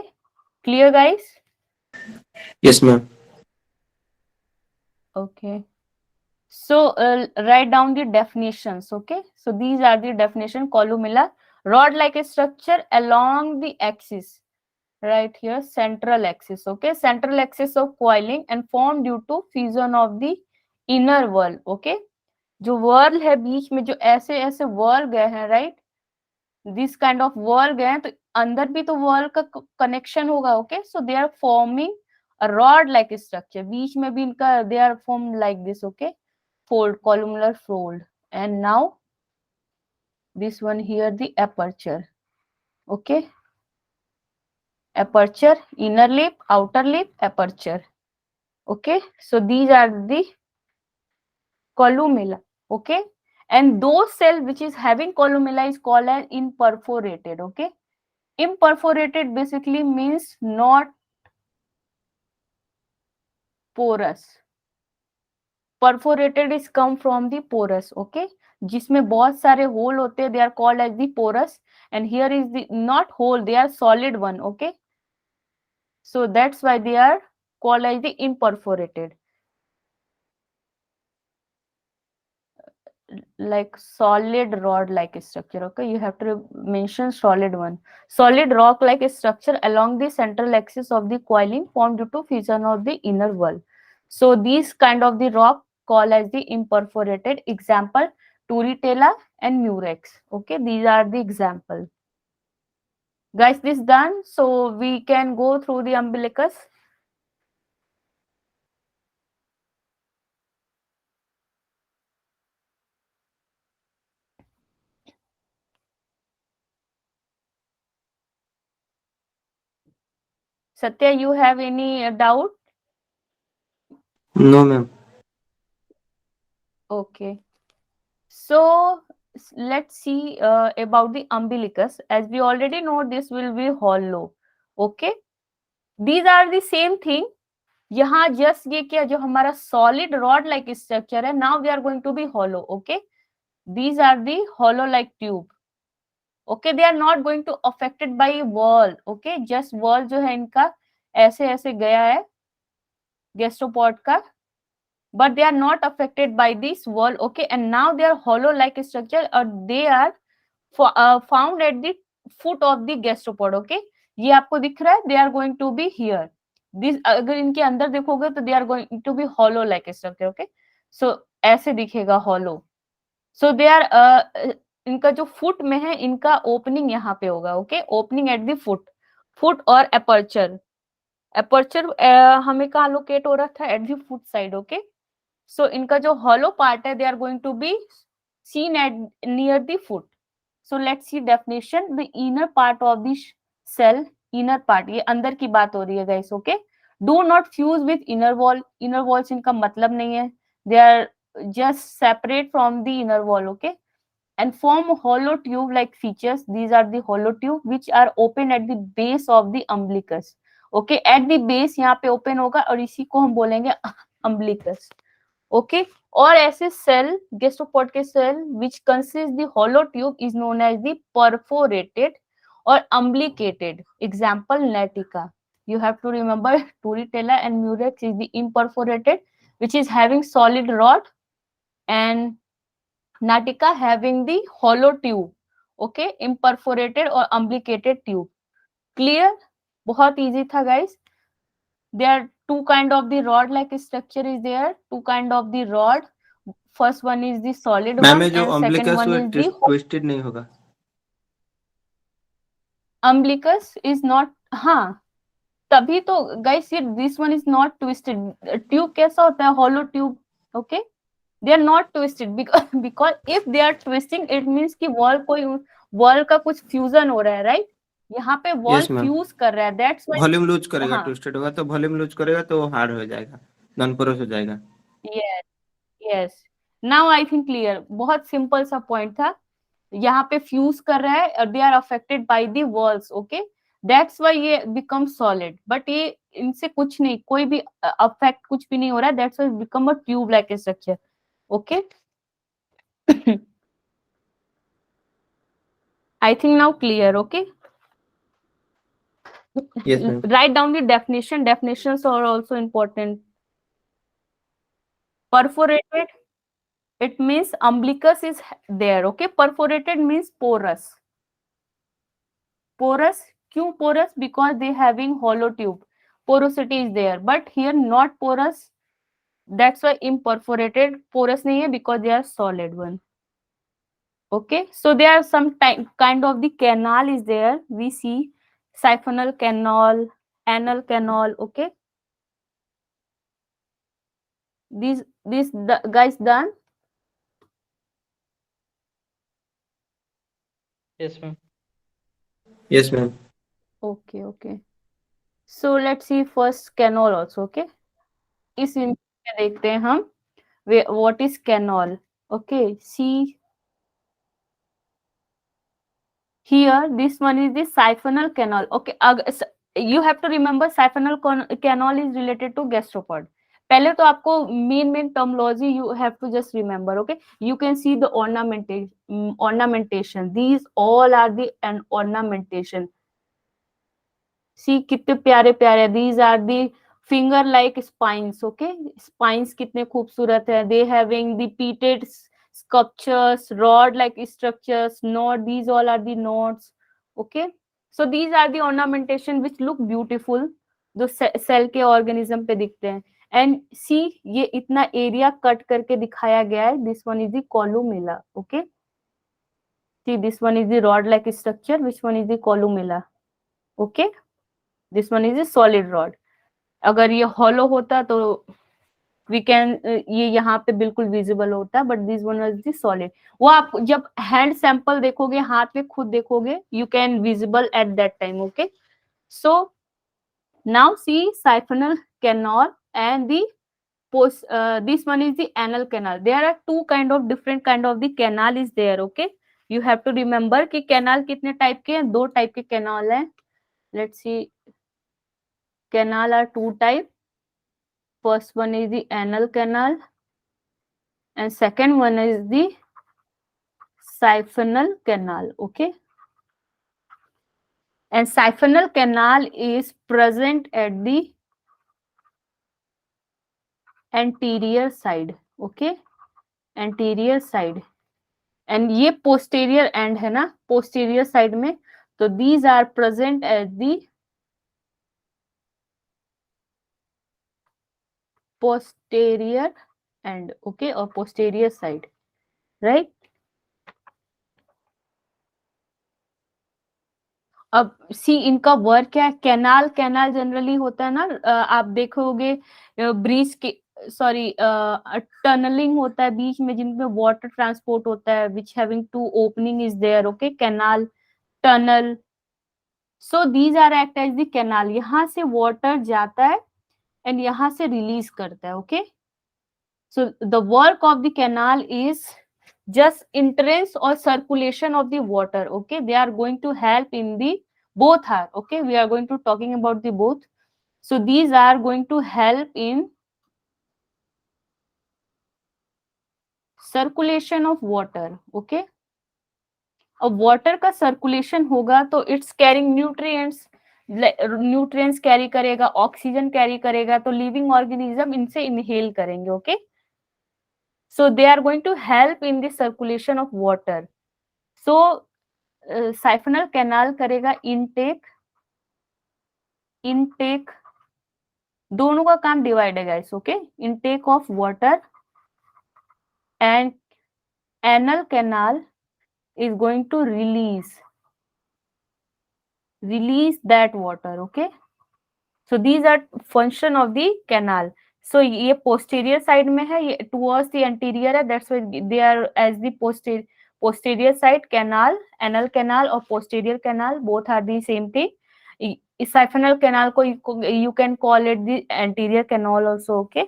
Speaker 1: Clear, guys?
Speaker 3: Yes, ma'am.
Speaker 1: Okay. So write down the definitions, okay. So these are the definition. Columella, rod like a structure along the axis, right here, central axis, okay. Central axis of coiling and formed due to fusion of the inner wall, okay. जो whorl है बीच में, जो ऐसे ऐसे whorl गए हैं, right, this kind of whorl गए हैं, तो अंदर भी तो वर्ल का कनेक्शन होगा, okay. So they are forming a rod like structure, बीच में भी इनका they are form like this, okay, fold, columellar fold. And now this one here the aperture, okay. Aperture, inner lip, outer lip, aperture, okay. So these are the columella, okay. And those cell which is having columella is called as imperforated, okay. Imperforated basically means not porous, perforated is come from the porous, okay, जिसमें बहुत सारे whole होते हैं, they are called as the porous, and here is the not hole, they are solid one, okay, so that's why they are called as the imperforated, like solid rod like structure, okay, you have to mention solid one. Solid rock like structure along the central axis of the coiling formed due to fusion of the inner wall. So these kind of the rock called as the imperforated. Example, Turritella and Murex, okay, these are the example. Guys, this done, so we can go through the umbilicus. Satya, you have any doubt?
Speaker 3: No, ma'am.
Speaker 1: Okay. So let's see about the umbilicus. As we already know, this will be hollow. Okay. These are the same thing. यहाँ just ये क्या जो हमारा solid rod like structure है, now we are going to be hollow. Okay. These are the hollow like tube. Okay. They are not going to affected by wall. Okay. Just wall जो है इनका ऐसे ऐसे गया है गैस्ट्रोपोड का, but they are not affected by this wall, okay, and now they are hollow like structure or they are found at the foot of the gastropod, okay, ये आपको दिख रहा है, they are going to be here, this अगर इनके अंदर देखोगे तो they are going to be hollow like structure, okay, so ऐसे दिखेगा hollow, so they are इनका जो फुट में है इनका ओपनिंग यहाँ पे होगा, okay, opening at the foot, foot और अपर्चर, अपर्चर हमें कहाँ लोकेट हो रहा था, at the foot side, okay, so इनका जो hollow part है, they are going to be seen at near the foot. So let's see definition. The inner part of the cell, inner part, ये अंदर की बात हो रही है guys, okay? Do not fuse with inner wall. Inner walls इनका मतलब नहीं है. They are just separate from the inner wall, okay? And form hollow tube-like features. These are the hollow tube which are open at the base of the umbilicus. Okay, at the base यहाँ पे open होगा और इसी को हम बोलेंगे umbilicus. Okay और ऐसे सेल गैस्ट्रोपोड के shell which consist the hollow tube is known as the perforated और umbilicated. Example Natica. You have to remember Turritella and Murex is the imperforated which is having solid rod and Natica having the hollow tube. Okay, imperforated or umbilicated tube. Clear? बहुत easy था guys. There are two kind of the rod like structure is there, two kind of the rod, first one is the solid
Speaker 3: ma'am
Speaker 1: one
Speaker 3: ये जो
Speaker 1: and second
Speaker 3: umbilicus
Speaker 1: one
Speaker 3: वो
Speaker 1: is the
Speaker 3: twisted नहीं होगा?
Speaker 1: umbilicus is not, हाँ तभी तो guys ये this one is not twisted. Tube कैसा होता है, hollow tube, okay, they are not twisted because if they are twisting it means कि wall कोई wall का कुछ fusion हो रहा है, right? यहाँ पे wall
Speaker 3: Yes, ma'am.
Speaker 1: fuse कर रहा है, that's why
Speaker 3: वॉल्यूम लूज करेगा,
Speaker 1: हाँ
Speaker 3: ट्विस्टेड होगा तो वॉल्यूम लूज करेगा तो वो हार्ड हो जाएगा, नॉन पोरस हो जाएगा.
Speaker 1: yes yes now I think clear. बहुत सिंपल सा पॉइंट था, यहाँ पे फ्यूज कर रहा है और they are affected by the walls, okay, that's why ये बिकम सॉलिड, बट ये इनसे कुछ नहीं, कोई भी अफेक्ट कुछ भी नहीं हो रहा है, that's why become a tube like structure, okay. I think now clear, okay.
Speaker 3: Yes, ma'am.
Speaker 1: Write down the definition. Definitions are also important. Perforated, it means umbilicus is there, okay. Perforated means porous. Porous, क्यों porous? Because they having hollow tube, porosity is there, but here not porous, that's why imperforated. Porous नहीं है because they are solid one, okay. So there are some kind of the canal is there, we see siphonal canal, anal canal, okay. These guys done.
Speaker 2: Yes, ma'am.
Speaker 3: Yes, ma'am.
Speaker 1: Okay, okay. So let's see first canal also, okay. इस image में देखते हैं हम what is canal, okay. See here, this one is the siphonal canal, okay. You have to remember siphonal canal is related to gastropod. पहले तो आपको main terminology you have to just remember, okay. You can see the ornamentation, these all are the an ornamentation. See कितने प्यारे प्यारे, these are the finger like spines, okay. spines कितने खूबसूरत है. they having the repeated sculptures, rod like structures, knot, these all are the knots, okay. so these are the ornamentation which look beautiful, जो cell के organism पे दिखते हैं. And सी ये इतना एरिया कट करके दिखाया गया है. This one is the columella, okay. See this one is the rod like structure, which one is the columella, okay. This one is a solid rod. अगर ये हॉलो होता तो वी कैन, ये यहाँ पे बिल्कुल विजिबल होता, but this one is the solid. वो आप जब हैंड सैंपल देखोगे, हाथ में खुद देखोगे, you can visible at that time, okay. So now see siphonal canal and the this one is the anal canal. There are two different kind of the canal is there, okay. You have to remember कि canal कितने type के हैं. 2 type के canal हैं. Let's see, canal are 2 type. First one is the anal canal and second one is the siphonal canal, okay. And siphonal canal is present at the anterior side, okay. anterior side. And ये posterior end है ना, posterior side में. तो these are present at the posterior end, okay, और posterior side, right. अब see इनका work क्या है. कैनाल जनरली होता है ना, आप देखोगे ब्रिज के, सॉरी, टनलिंग होता है बीच में जिनमें वाटर ट्रांसपोर्ट होता है, which having 2 opening is there, okay. Canal, tunnel. So these are act as the canal. यहाँ से वाटर जाता है एंड यहाँ से रिलीज करता है, okay. So the work of the canal is just entrance or circulation of the water, okay. They are going to help in the both are, okay. We are going to talking about the both. So these are going to help in circulation of water, okay. अब water का circulation होगा तो it's carrying nutrients, nutrients carry करेगा, oxygen carry करेगा, तो living organism इनसे inhale करेंगे, okay. so they are going to help in the circulation of water. so siphonal canal करेगा इनटेक, दोनों का काम डिवाइड है guys, okay. Intake of water and anal canal is going to release that water, okay. so these are function of the canal. so ये posterior side में है, ये towards the anterior है, that's why they are as the posterior side. canal, anal canal और posterior canal both are the same thing. इस siphonal canal को you can call it the anterior canal also, okay.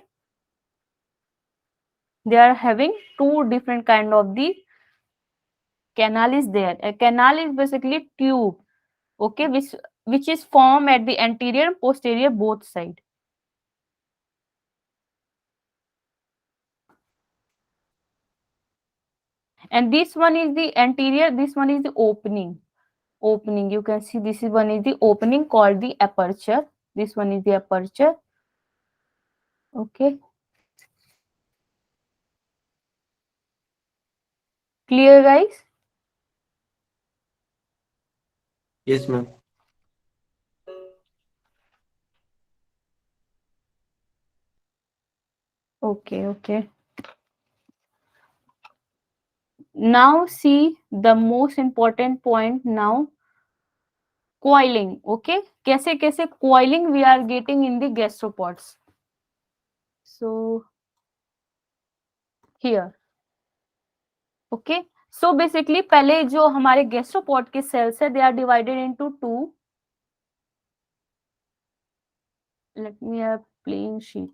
Speaker 1: they are having 2 different kind of the canal is there. A canal is basically tube, okay, which is formed at the anterior and posterior both side. And this one is the anterior, this one is the opening. You can see this is one is the opening called the aperture. This one is the aperture, okay. Clear guys?
Speaker 3: Yes ma'am.
Speaker 1: Okay. Now see the most important point now, coiling, okay. कैसे coiling we are getting in the gastropods. So here, okay. So basically पहले जो हमारे gastropod के sales है, they are divided into 2. Let me have plain sheet.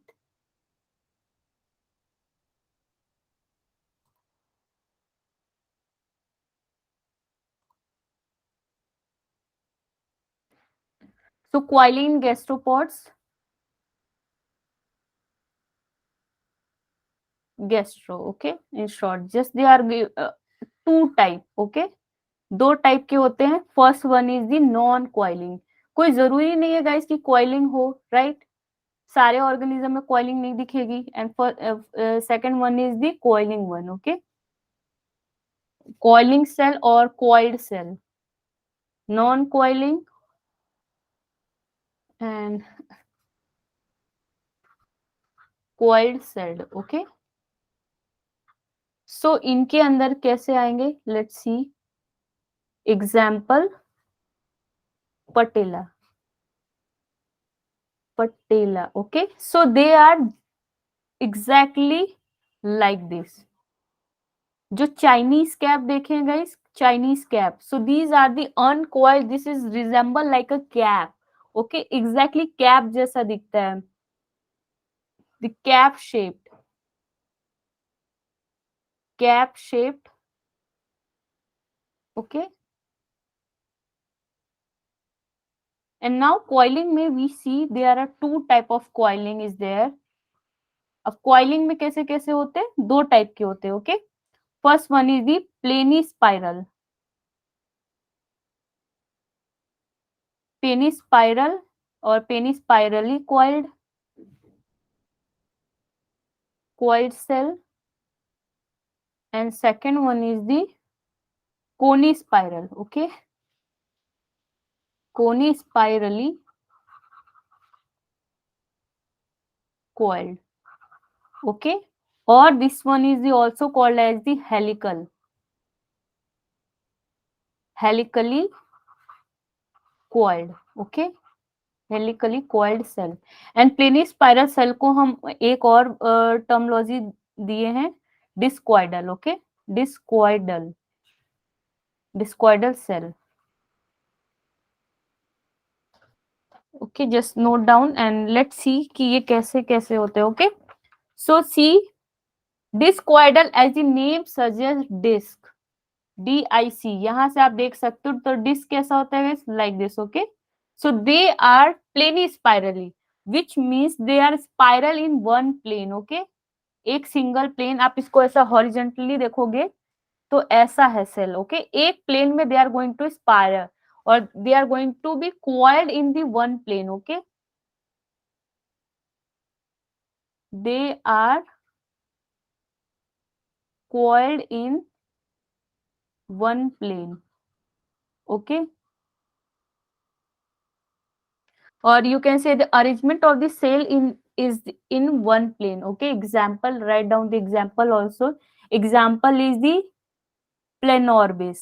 Speaker 1: So coiling gastropods, gastro. Okay, in short, just they are two type. Okay, दो type के होते हैं. First one is the non coiling. कोई जरूरी नहीं है गाइस कि कॉइलिंग हो, राइट? सारे ऑर्गेनिज्म में कॉइलिंग नहीं दिखेगी. And second one is the coiling one. Okay, coiling shell और coiled shell. Non coiling and coiled shell. Okay, so इनके अंदर कैसे आएंगे, let's see. Example, patella. Okay, so they are exactly like this. जो Chinese cap देखें guys, Chinese cap. So these are the uncoiled. This is resemble like a cap. Okay, exactly cap जैसा दिखता है. The cap shaped, cap shaped. Okay, and now coiling में we see there are two type of coiling is there. अब coiling में कैसे कैसे होते हैं, दो टाइप के होते हैं. Okay, first one is the plenty spiral. Penney spiral और पेनी spirally coiled, coiled cell. And second one is the coni spiral. Okay, coni spirally coiled. Okay, or this one is the also called as the helical, helically coiled. Okay, helically coiled cell. And planispiral shell को हम एक और terminology दिए हैं, discoidal. Okay, discoidal, discoidal shell. Okay, just note down and let's see कि ये कैसे कैसे होते हैं. Okay, so see discoidal as the name suggest disc, DIC. यहां से आप देख सकते हो. तो डिस्क कैसा होता है, like this. Okay, so they are plany spirally, which means they are spiral in one plane. Okay, एक सिंगल प्लेन. आप इसको ऐसा हॉरिजेंटली देखोगे तो ऐसा है सेल. ओके, एक प्लेन में they are going to spiral और they are going to be coiled in the one plane. Okay, they are coiled in one plane. Okay, or you can say the arrangement of the cell in is in one plane. Okay, example, write down the example also. Example is the planorbis,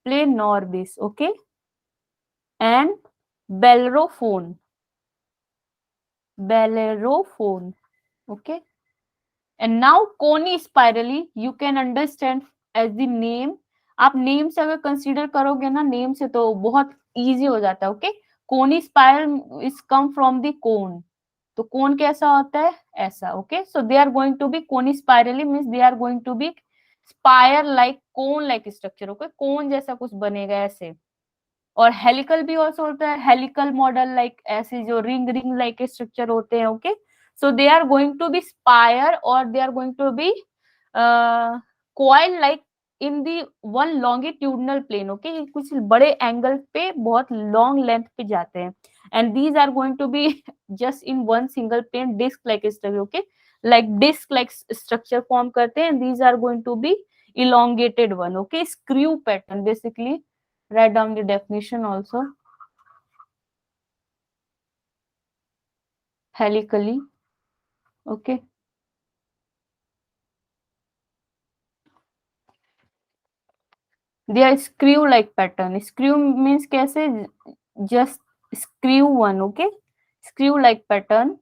Speaker 1: planorbis. Okay, and bellerophone, bellerophone. Okay, and now coni spirally you can understand as the name. आप name से अगर consider करोगे ना, name से तो बहुत easy हो जाता है. Okay, conispiral is come from the cone. तो कोन कैसा होता है, ऐसा. Okay, so they are going to be conispirally means they are going to be spire like cone like structure. Okay, cone जैसा कुछ बनेगा ऐसे. और हेलिकल भी ऑल्सो होता है, हेलिकल मॉडल लाइक ऐसे जो रिंग रिंग लाइक स्ट्रक्चर होते हैं. Okay, so they are going to be spire और they are going to be coil like in the one longitudinal plane. Okay, कुछ बड़े एंगल पे बहुत लॉन्ग लेंथ पे जाते हैं. And these are going to be just in one single plane disc like structure. Okay, like disc like structure form करते हैं. These are going to be elongated one. Okay, screw pattern basically. Write down the definition also. Helically. Okay, they are screw like pattern. Screw means कैसे, just screw one. Okay, screw like pattern.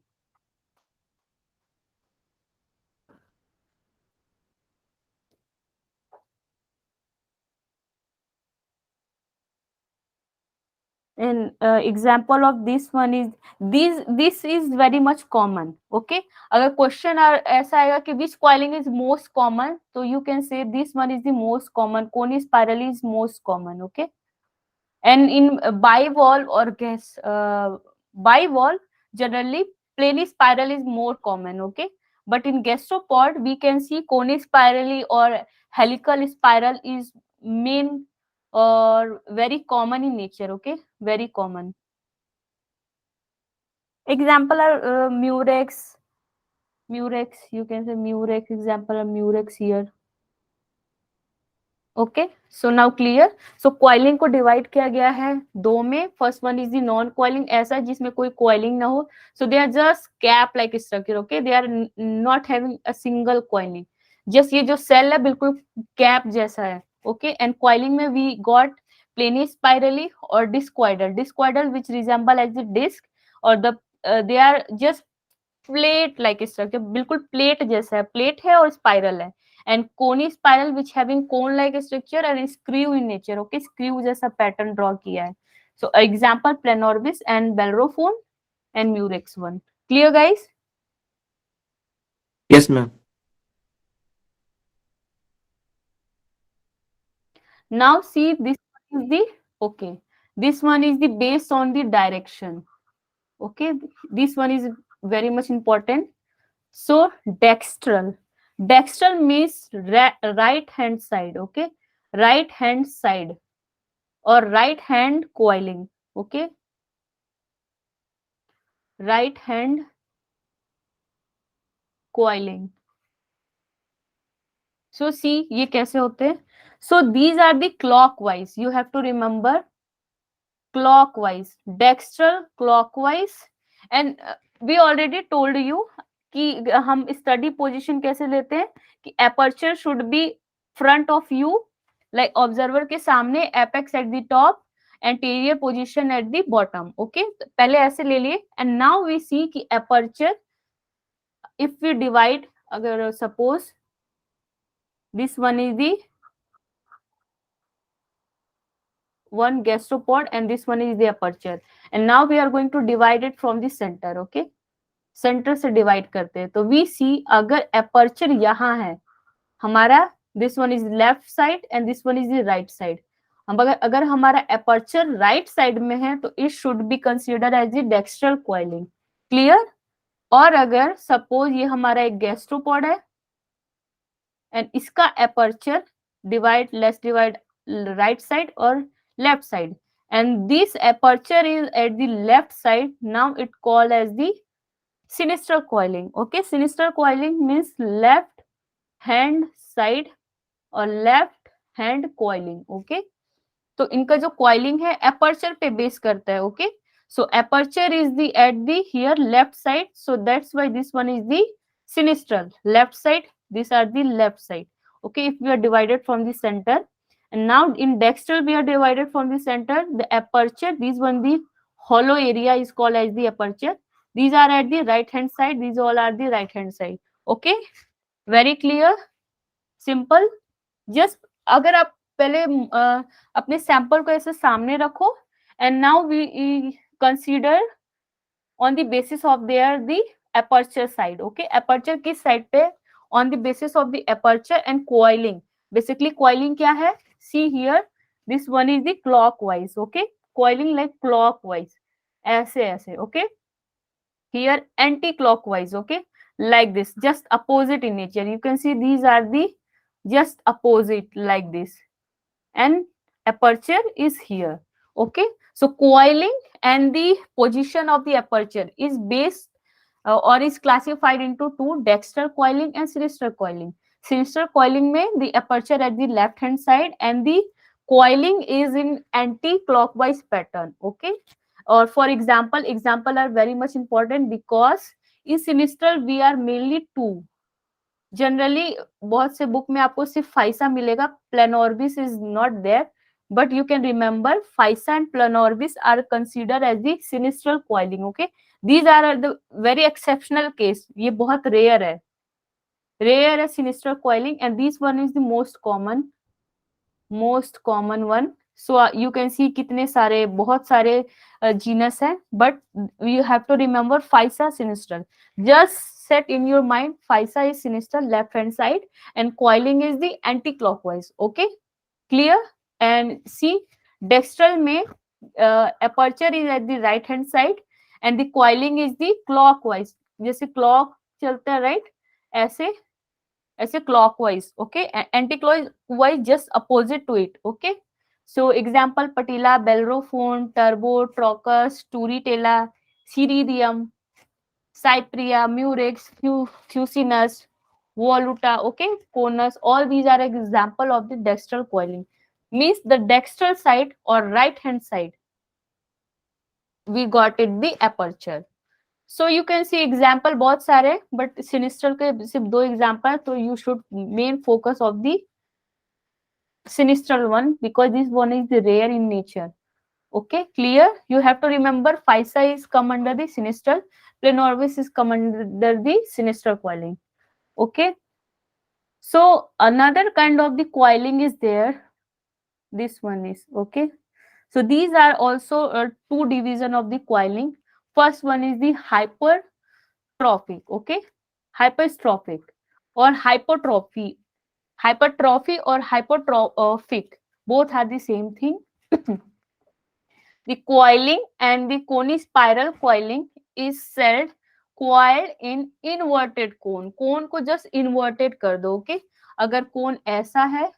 Speaker 1: And example of this one is this is very much common. Okay, अगर question ऐसा आएगा कि which coiling is most common, तो you can say this one is the most common. Coni spiral is most common. Okay, and in bivalve or bivalve generally plany spiral is more common. Okay, but in gastropod we can see conispirally or helical spiral is main or very common in nature. Okay, very common. Example are murex, you can say murex, example are murex here. Okay, so now clear. So coiling को divide किया गया है दो में. First one is the non coiling, ऐसा जिसमें कोई coiling ना हो. So they are just cap like structure. Okay, they are not having a single coiling. Just ये जो सेल है बिल्कुल कैप जैसा है. ओके, एंड कॉइलिंग में वी गॉट प्लेनी स्पाइरली और discoidal. Discoidal which resemble as the disc और the they are just plate like structure. बिल्कुल प्लेट जैसा है, प्लेट है और स्पाइरल है. And cony spiral which having cone like structure and screw in nature. Okay, screw जैसा pattern draw किया है. So example Planorbis and Bellerophon and Murex one. Clear guys?
Speaker 3: Yes ma'am.
Speaker 1: Now see, this is the, okay, this one is the based on the direction. Okay, this one is very much important. So dextral. Dextral means right hand side. Okay, right hand side or right hand coiling. Okay, right hand coiling. So see, ये कैसे होते हैं. So these are the clockwise. You have to remember clockwise, dextral, clockwise, and we already told you कि हम study position कैसे लेते हैं कि aperture should be front of you, like observer के सामने, apex at the top, anterior position at the bottom. Okay, पहले ऐसे ले लिए. एंड नाउ वी सी कि एपर्चर इफ वी डिवाइड, अगर suppose this one is the one gastropod and this one is the aperture, and now we are going to divide it from the center. Okay, centre से divide करते हैं. तो we सी, अगर aperture यहाँ है हमारा, this one is left side and this one is the right side. हम अगर हमारा एपर्चर राइट साइड में है तो it should be consider as the dextral coiling. Clear? और अगर सपोज ये हमारा एक गैस्ट्रोपॉड है एंड इसका aperture divide, let's divide right side और left side, and this aperture is at the left side, now it called as the sinister coiling. Okay, sinister coiling means left hand side और left hand coiling. Okay, तो इनका जो coiling है aperture पे base करता है. Okay, so aperture is the at the here left side, so that's why this one is the sinistral left side, these are the left side. Okay, if we are divided from the center, and now in dextral we are divided from the center, the aperture, this one, the hollow area is called as the aperture. These are at the right hand side, these all are the right hand side. Okay, very clear, simple. Just अगर आप पहले अपने sample को ऐसे सामने रखो, and now we consider on the basis of their the aperture side. Okay, aperture किस side पे, on the basis of the aperture and coiling. Basically coiling क्या है, see here, this one is the clockwise. Okay, coiling like clockwise, ऐसे ऐसे. Okay, here anti-clockwise. Okay, like this, just opposite in nature. You can see these are the just opposite like this, and aperture is here. Okay, so coiling and the position of the aperture is based or is classified into two, dextral coiling and sinister coiling. Sinister coiling में the aperture at the left hand side and the coiling is in anti-clockwise pattern. Okay, or for example are very much important because in sinister we are mainly two. Generally बहुत से book में आपको सिर्फ physa मिलेगा, planorbis is not there, but you can remember physa and planorbis are consider as the sinistral coiling. Okay, these are the very exceptional case, ये बहुत रेयर है sinistral coiling, and this one is the most common one. So you can see कितने सारे, बहुत सारे genus है, but you have to remember physa sinistral. Just set in your mind, FISA is sinister left hand side and coiling is the anti-clockwise. Okay, clear? And see, dextral में aperture is at the right hand side and the coiling is the clockwise. जैसे clock चलता है right, ऐसे ऐसे clockwise, okay, anti clockwise just opposite to it, okay. So example patella, bellerophon, turbo, trochus, turritella, cerithium, cypraea, murex, fusinus, voluta, okay, conus, all these are example of the dextral coiling. Means the dextral side or right hand side, we got it the aperture. So you can see example बहुत सारे, but sinistral के सिर्फ दो example, तो you should main focus of the sinistral one because this one is the rare in nature. Okay, clear? You have to remember Physa is come under the sinistral, Planorbis is come under the sinistral coiling. Okay. So another kind of the coiling is there. This one is, okay. So these are also two division of the coiling. First one is the hypertrophic, okay, hypertrophic or hypertrophy. Hypertrophy or hypertrophic, both are the same thing. The coiling and the conispiral coiling is said coiled in inverted cone. Cone को just inverted कर दो, okay. अगर cone ऐसा है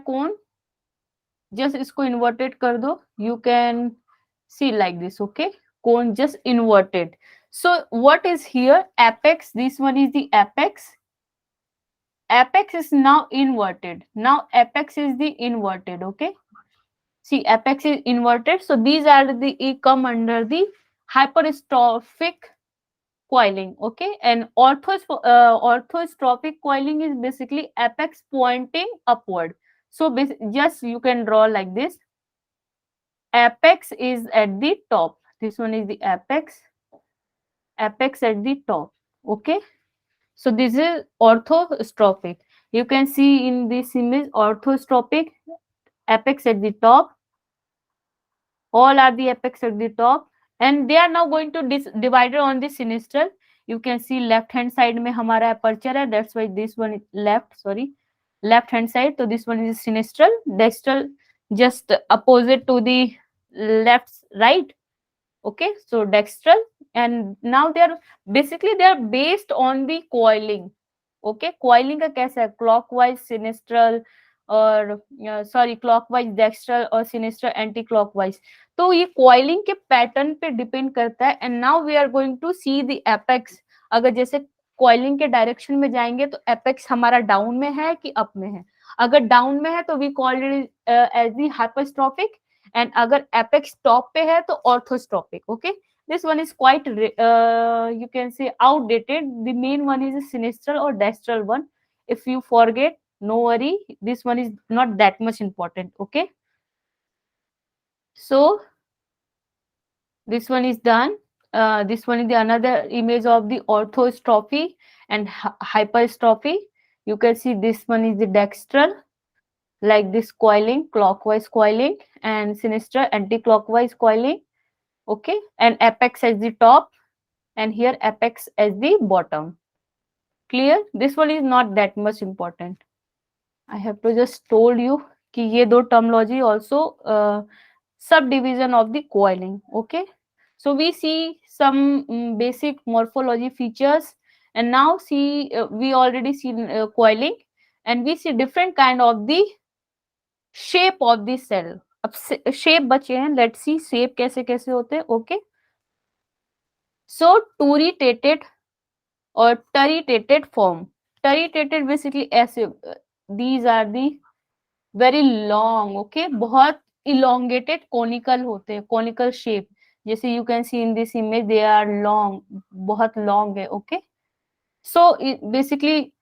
Speaker 1: cone, just इसको inverted कर दो. You can see like this, okay. Cone just inverted. So what is here? Apex. This one is the apex. Apex is now inverted. Now apex is the inverted, okay. See, apex is inverted. So these are the come under the hypertrophic coiling, okay. And orthostrophic coiling is basically apex pointing upward. So just you can draw like this. Apex is at the top. This one is the apex. Apex at the top, okay. So this is orthostrophic. You can see in this image orthostrophic, apex at the top. All are the apex at the top, and they are now going to divided on the sinistral. You can see left hand side में हमारा aperture है, that's why this one is left hand side. So this one is sinistral, dextral just opposite to the left, right, okay. So dextral, and now they are based on the coiling, okay. Coiling का कैसा है, clockwise sinistral और clockwise dextral और sinister anticlockwise. तो ये coiling के pattern पे depend करता है. And now we are going to see the apex. अगर जैसे कॉइलिंग के डायरेक्शन में जाएंगे तो एपेक्स हमारा डाउन में है कि अप में है. अगर डाउन में है तो we called it as the hyperstrophic, and अगर एपेक्स टॉप पे है तो orthostrophic, okay. This one is quite you can say outdated. The main one is a sinistral or dextral one. If you forget, no worry, this one is not that much important, okay. So this one is done. This one is the another image of the orthostrophy and hyperstrophy. You can see this one is the dextral, like this coiling, clockwise coiling, and sinistral anti-clockwise coiling, okay. And apex as the top, and here apex as the bottom. Clear? This one is not that much important. I have to just told you कि ये दो terminology also subdivision of the coiling, okay. So we see some basic morphology features, and now see we already seen coiling, and we see different kind of the shape of the cell. अब shape बचे हैं, let's see shape कैसे कैसे होते हैं, okay. So turritated or turritated form. Turritated basically ऐसे, these are the very long, okay, बहुत elongated conical होते हैं, conical shape. जैसे you can see in this image, they are long, बहुत long है, okay. So basically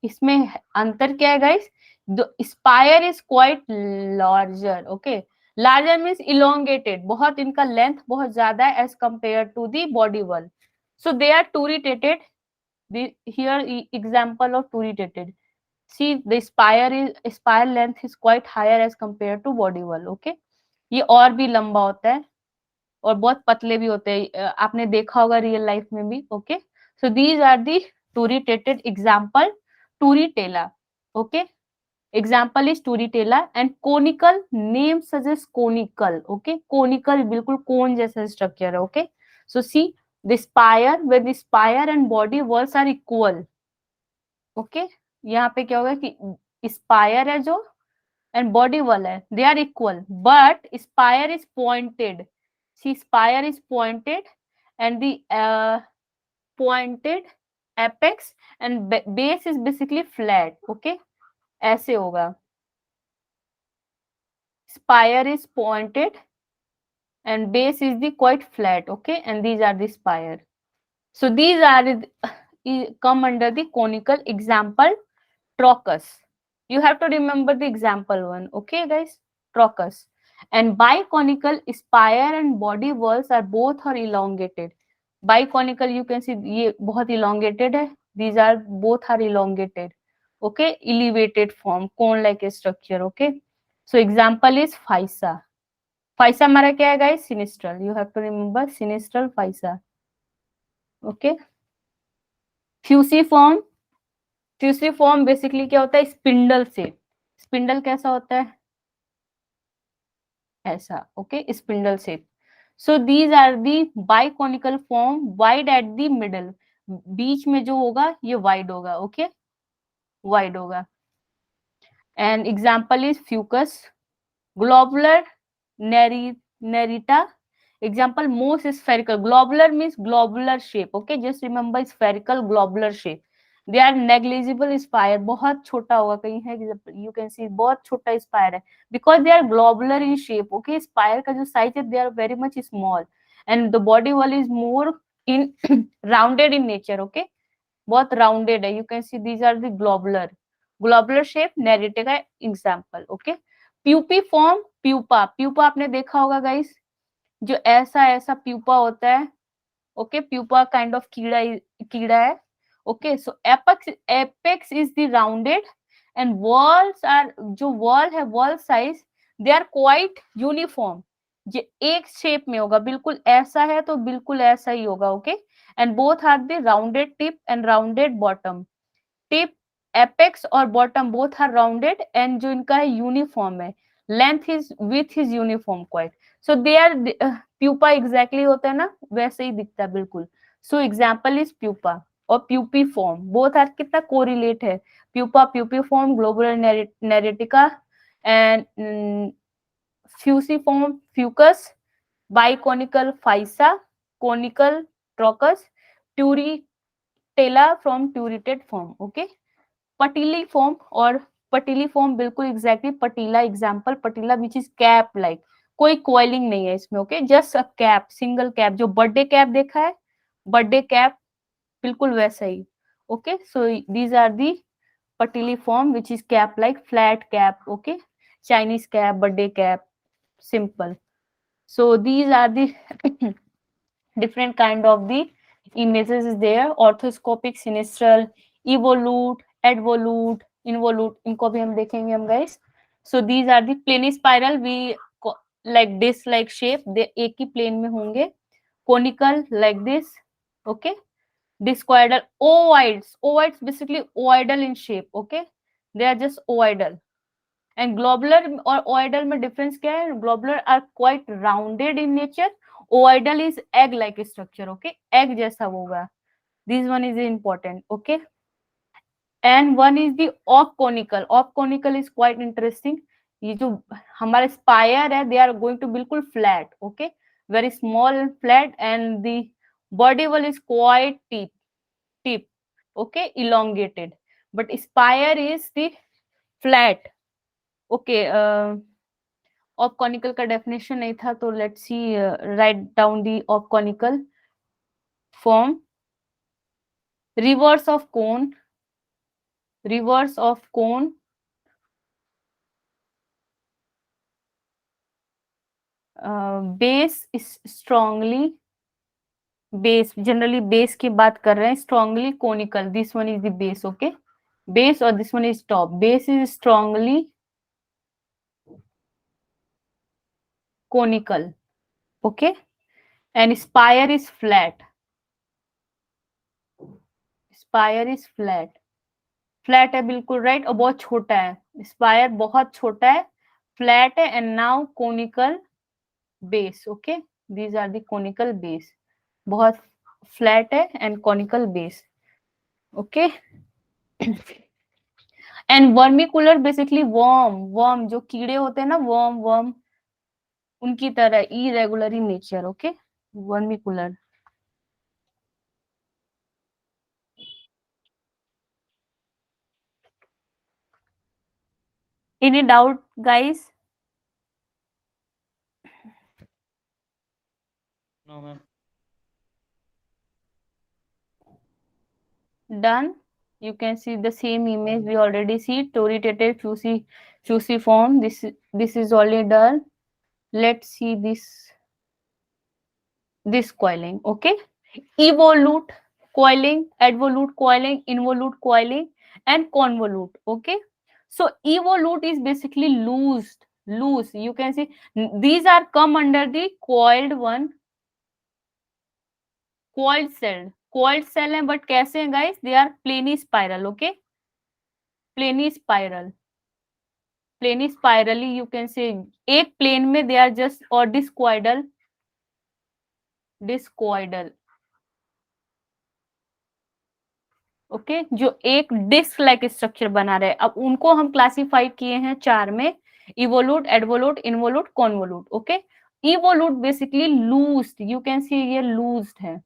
Speaker 1: इसमें अंतर क्या है guys? The spire is quite larger, okay. Larger means elongated, बहुत इनका length बहुत ज्यादा है as compared to the body wall. So they are turritated. Here example of turritated. See the spire length is quite higher as compared to body wall, okay. ये और भी लंबा होता है और बहुत पतले भी होते हैं, आपने देखा होगा रियल लाइफ में भी, okay. So these are the turritated example. Turritella, okay. Example is turritella. And conical, name suggests conical, okay. Conical बिल्कुल कोन जैसा स्ट्रक्चर है, okay. So see the spire where the spire and body walls are equal. Okay, यहाँ पे क्या होगा कि spire है जो and body wall है, they are equal, but spire is pointed. See, spire is pointed and the pointed apex and base is basically flat. Okay, ऐसे होगा. Spire is pointed and base is the quite flat. Okay, and these are the spire. So these are come under the conical. Example, trochus. You have to remember the example one. Okay, guys, trochus. And biconical spire and body walls are both are elongated. Biconical, you can see ये बहुत elongated है. These are both are elongated. Okay, elevated form, cone like structure. Okay, so example is FISA. FISA हमारा क्या है guys? Sinistral. You have to remember sinistral FISA. Okay, fusiform. Fusiform basically क्या होता है? Spindle से. Spindle कैसा होता है? ऐसा. ओके, स्पिंडल से. So these are the biconical form, wide at the middle. बीच में जो होगा ये वाइड होगा. ओके, वाइड होगा. And example is Fucus, globular Nerita. Example, most spherical. Globular means globular shape. Okay, just remember spherical globular shape. They are negligible spire. बहुत छोटा होगा कहीं है. You can see बहुत छोटा spire है because they are globular in shape. Okay, spire का जो size है they are very much small and the body wall is more in rounded in nature. Okay, बहुत rounded है. You can see these are the globular shape. Nerite का example. Okay, pupiform. Pupa आपने देखा होगा guys, जो ऐसा pupa होता है. ओके, प्यूपा काइंड ऑफ कीड़ा है. Okay, so apex is the rounded end walls are, जो वॉल है wall size they are quite uniform. ये एक शेप में होगा, बिल्कुल ऐसा है तो बिल्कुल ऐसा ही होगा. Okay, and both are the rounded tip and rounded bottom. Tip, apex और bottom both are rounded and जो इनका है यूनिफॉर्म है. Length is with is uniform quite. So they are pupa exactly होता है ना, वैसे ही दिखता है बिल्कुल. सो एग्जाम्पल इज प्यूपा और प्यूपीफॉर्म. बोथ आर कितना कोरिलेट है. Pupa, pupiform, globular neritica and fusiform, Fucus, biconical Physa, conical Trochus, Turritella from turreted form. Okay, patelli form और पटीली फॉर्म बिल्कुल exactly patella. Example patella which is cap like. कोई coiling नहीं है इसमें. Okay, just a cap, single cap. जो birthday cap देखा है, birthday cap बिल्कुल वैसा ही. Okay, so these are the patelli form which is cap like, flat cap. Okay, Chinese cap, birthday cap, simple. So these are the different kind of the images is there. Orthoscopic, sinistral, evolute, advolute, involute, इनको भी हम देखेंगे हम guys. So these are the planispiral, we like this like shape, they एक ही plane में होंगे. Conical like this. Okay, discoidal, ovoids basically ovoidal in shape. Okay, they are just ovoidal. And globular और ovoidal में difference क्या है? Globular are quite rounded in nature, ovoidal is egg like structure. Okay, egg जैसा वो होगा. This one is important. Okay, and one is the obconical. Obconical is quite interesting. ये जो हमारे spire है they are going to बिल्कुल flat. Okay, very small and flat and the body wall is quite tip. Okay, elongated, but spire is the flat. Okay, obconical का definition नहीं था तो let's see, write down the obconical form. Reverse of cone, reverse of cone, base strongly, base generally base की बात कर रहे हैं. Strongly conical, this one is the base. Okay, base और this one is top. Base is strongly conical. Okay, and spire is flat. Spire is flat. Flat है बिल्कुल right, और बहुत छोटा है. स्पायर बहुत छोटा है, फ्लैट है, and now conical base. Okay, these are the conical base. बहुत फ्लैट है and conical base. Okay. And vermicular basically worm जो कीड़े होते हैं ना, वर्म उनकी तरह irregular in nature. Okay. Vermicular. Any doubt guys?
Speaker 2: No, ma'am.
Speaker 1: Done. You can see the same image we already see. Toritated fusiform. This is already done. Let's see this coiling. Okay. Evolute coiling, advolute coiling, involute coiling, and convolute. Okay. So evolute is basically loose. You can see these are come under the coiled one. Coiled cell है, but कैसे हैं guys? They are planispiral. Okay. Planispiral. Spirally you can say एक plane में they are just or discoidal. Okay. जो एक disc like structure बना रहे. अब उनको हम क्लासिफाई किए हैं 4 में: evolute, advolute, involute, convolute. Okay. Evolute basically loosed. You can see ये लूज्ड है.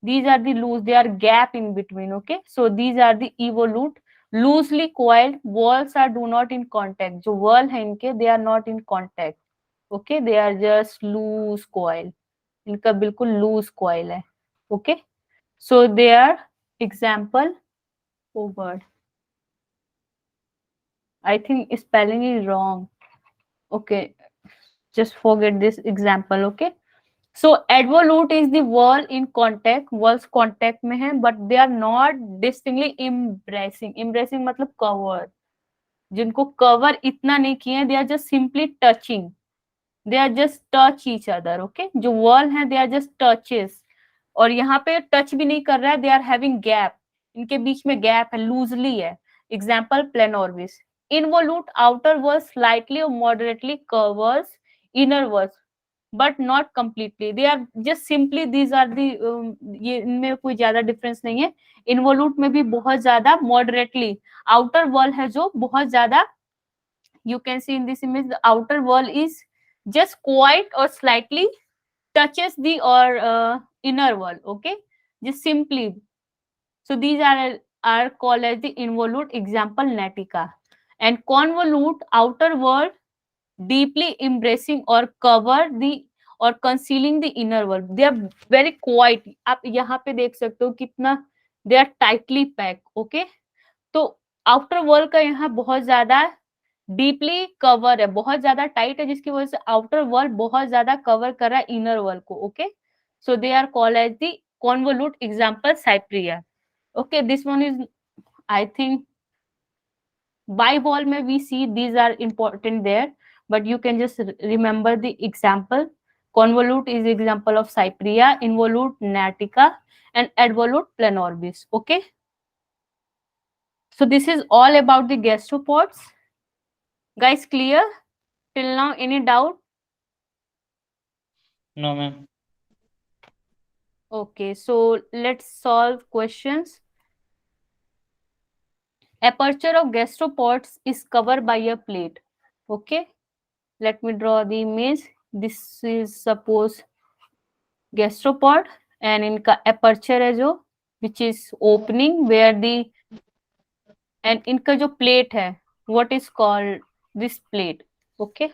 Speaker 1: These are the loose, they are gap in between. Okay, so these are the evolute. Loosely coiled, walls are do not in contact. जो wall है इनके, they are not in contact. Okay, they are just loose coil. इनका बिल्कुल loose coil है. Okay, so they are example. Oh word, I think spelling is wrong. Okay, just forget this example. Okay. So advolute is the wall in contact, walls contact में है, but they are not distinctly embracing. Embracing मतलब cover. जिनको cover इतना नहीं किए, they are just simply touching. They are just touch each other. Okay. जो wall है, they are just touches. और यहाँ पे touch भी नहीं कर रहा है, they are having gap. इनके बीच में gap है, loosely है. Example Planorbis. Involute outer wall slightly or moderately covers inner walls, but not completely. They are just simply these are the. ये इनमें कोई ज्यादा डिफरेंस नहीं है. इनवोल्यूट में भी बहुत ज्यादा मॉडरेटली आउटर वॉल है जो बहुत ज्यादा. You can C in this image the outer wall is just quite और slightly touches the or inner wall. Okay, just simply. So these are called as the involute. Example Natica. And convolute outer wall deeply embracing or cover the or concealing the inner wall. They are very quiet. आप यहाँ पे देख सकते हो कितना they are tightly packed. Okay, तो outer wall का यहाँ बहुत ज्यादा डीपली कवर है, बहुत ज्यादा टाइट है, जिसकी वजह से आउटर वॉल बहुत ज्यादा कवर कर रहा है इनर वॉल को. Okay, so they are called as the convolute. Example Cypraea. Okay, this one is I think biwall में we see these are important there, but you can just remember the example. Convolute is example of Cyprea, involute Natica, and advolute Planorbis. Okay, so this is all about the gastropods. Guys, clear till now? Any doubt?
Speaker 2: No, ma'am.
Speaker 1: Okay, so let's solve questions. Aperture of gastropods is covered by a plate. Okay, let me draw the image. This is suppose gastropod and इनका aperture है जो which is opening where the and इनका जो plate है what is called this plate. Okay,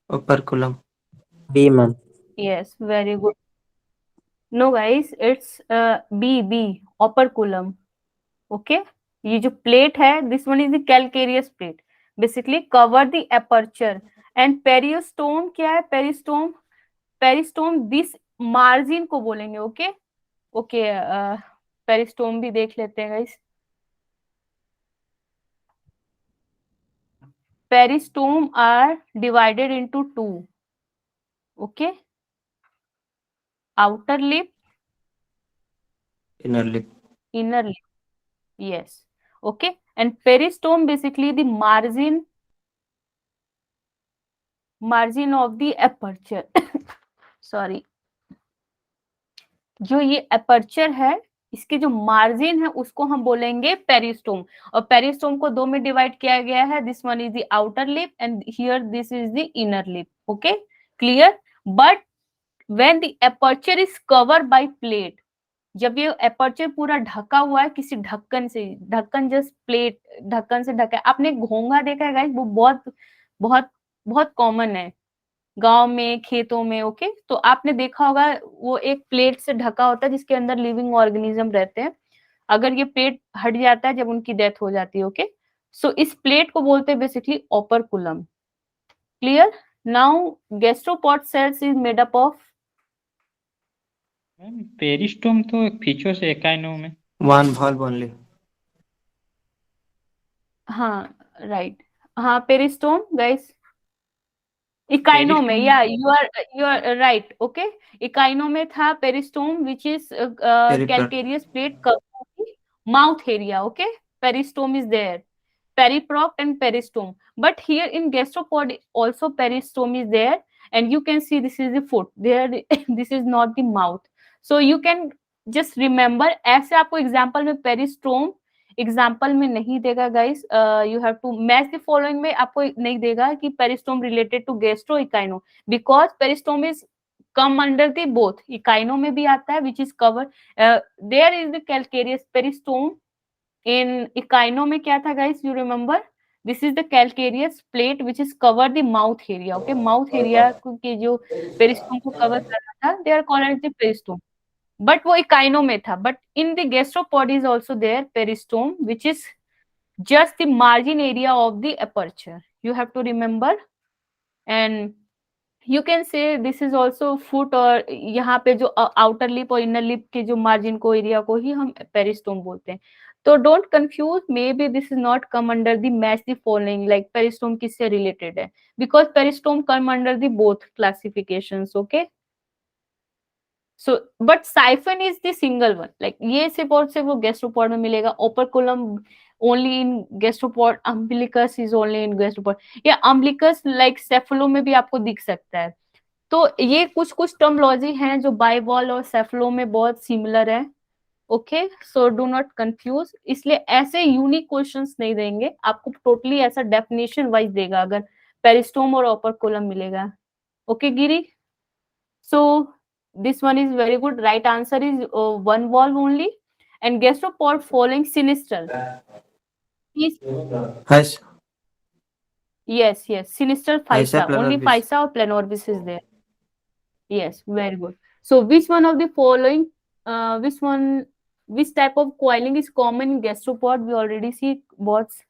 Speaker 3: operculum.
Speaker 4: B, ma'am.
Speaker 1: yes, very good. No guys, it's B operculum. Okay, ये जो plate है this one is the calcareous plate, basically cover the aperture. And peristome क्या है? Peristome this margin को बोलेंगे. Okay okay, peristome भी देख लेते हैं guys. Peristome are divided into 2. Okay, outer lip,
Speaker 3: Inner lip.
Speaker 1: inner lip. Yes. Okay, and peristome basically the margin of the aperture. Sorry. जो ये अपर्चर है इसके जो मार्जिन है उसको हम बोलेंगे पेरिस्टोम, और पेरिस्टोम को दो में डिवाइड किया गया है, this one is the outer lip and here this is the inner lip, okay clear. But when the aperture is covered by plate, जब ये अपर्चर पूरा ढका हुआ है किसी ढक्कन से, ढक्कन जस्ट प्लेट ढक्कन से ढका है, आपने घोंगा देखा है गाइस, वो बहुत बहुत बहुत कॉमन है गांव में खेतों में, ओके तो आपने देखा होगा वो एक प्लेट से ढका होता है जिसके अंदर लिविंग ऑर्गेनिज्म रहते हैं, अगर ये प्लेट हट जाता है जब उनकी डेथ हो जाती है, ओके सो इस प्लेट को बोलते हैं basically operculum, clear. Now gastropod shells is made up of,
Speaker 2: ma'am peristome तो फीचर से एकाइनोम है।
Speaker 3: One valve only.
Speaker 1: हाँ राइट, हाँ पेरिस्टोम गाइस, इकाइनो में,
Speaker 2: पेरिस्टोम
Speaker 1: या यू आर राइट, ओके इकाइनो में था peristome which is
Speaker 3: Periprot.
Speaker 1: calcareous plate covering mouth area, okay peristome is there, periprocte and peristome, but here in gastropod also peristome is there, and you can see this is the foot there, this is not the mouth, so you can just remember, ऐसे आपको example में peristome example में नहीं देगा guys, you have to match the following में आपको नहीं देगा कि peristome related to gastro echino, because peristome is come under the both, echino में भी आता है which is cover, there is the calcareous peristome, in echino में क्या था guys, you remember this is the calcareous plate which is cover the mouth area, okay mouth area के जो peristome को कवर कर रहा था, they are called as the peristome, but वो इकाइनो में था, but in the gastropod is also there peristome which is just the margin area of the aperture, you have to remember, and you can say this is also foot, और यहाँ पे जो outer lip और inner lip के जो margin को area को ही हम पेरिस्टोम बोलते हैं, तो don't confuse, maybe this is not come under the match the following, like peristome किससे related है, because peristome come under the both classifications, okay so but siphon is the single one, like ये सिर्फ और सिर्फ वो gastropod में मिलेगा, operculum only in gastropod, umbilicus is only in gastropod, या umbilicus like cephalo में भी आपको दिख सकता है, तो ये कुछ कुछ टर्मोलॉजी हैं जो बाइवॉल और सेफलो में बहुत सिमिलर है, okay so do not confuse, इसलिए ऐसे यूनिक क्वेश्चंस नहीं देंगे आपको, टोटली ऐसा डेफिनेशन वाइज देगा अगर पेरिस्टोम और ओपरकुलम मिलेगा, okay Giri, so this one is very good, right answer is one valve only, and gastropod following sinistral is,
Speaker 3: Has
Speaker 1: yes sinistral
Speaker 3: Fissa,
Speaker 1: fissa, only
Speaker 3: planorbis.
Speaker 1: fissa or planorbis is there, yes very good, so which one of the following, which type of coiling is common in gastropod, we already see what's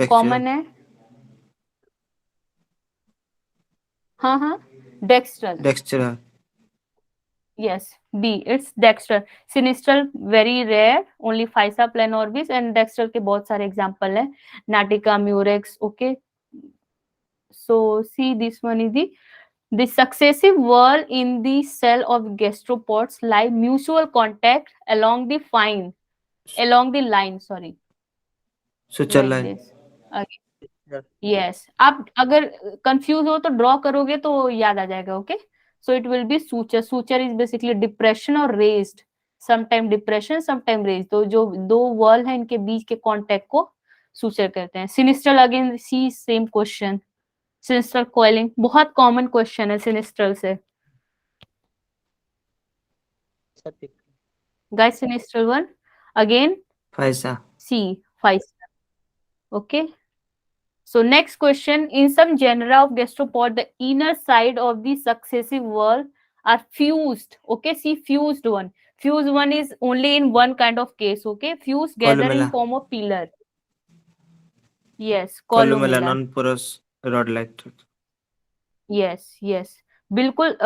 Speaker 1: common है, हाँ dextral, yes B it's dextral, sinistral very rare, only fissa planorbis, and dextral के बहुत सारे example है, natica murex, okay so see this one is the successive wall in the cell of gastropods lie mutual contact along the line, sorry
Speaker 3: Suture
Speaker 1: like
Speaker 3: line.
Speaker 1: this again, yes आप अगर confuse हो तो draw करोगे तो याद आ जाएगा, okay so it will be suture is basically depression और raised, sometime depression sometime raise, तो जो दो वॉल है इनके बीच के कांटेक्ट को सूचर कहते हैं, sinistral again see same question, sinistral coiling बहुत कॉमन क्वेश्चन है सिनिस्ट्रल से guys, sinistral one again
Speaker 3: Fissa.
Speaker 1: C 5, okay so next question, in some genera of gastropod the inner side of the successive wall are fused, okay see fused one is only in one kind of case, okay fused gather in
Speaker 3: Columella.
Speaker 1: form of pillar, yes
Speaker 3: Columella,
Speaker 1: columella,
Speaker 3: non-porous rod-like structure.
Speaker 1: yes बिल्कुल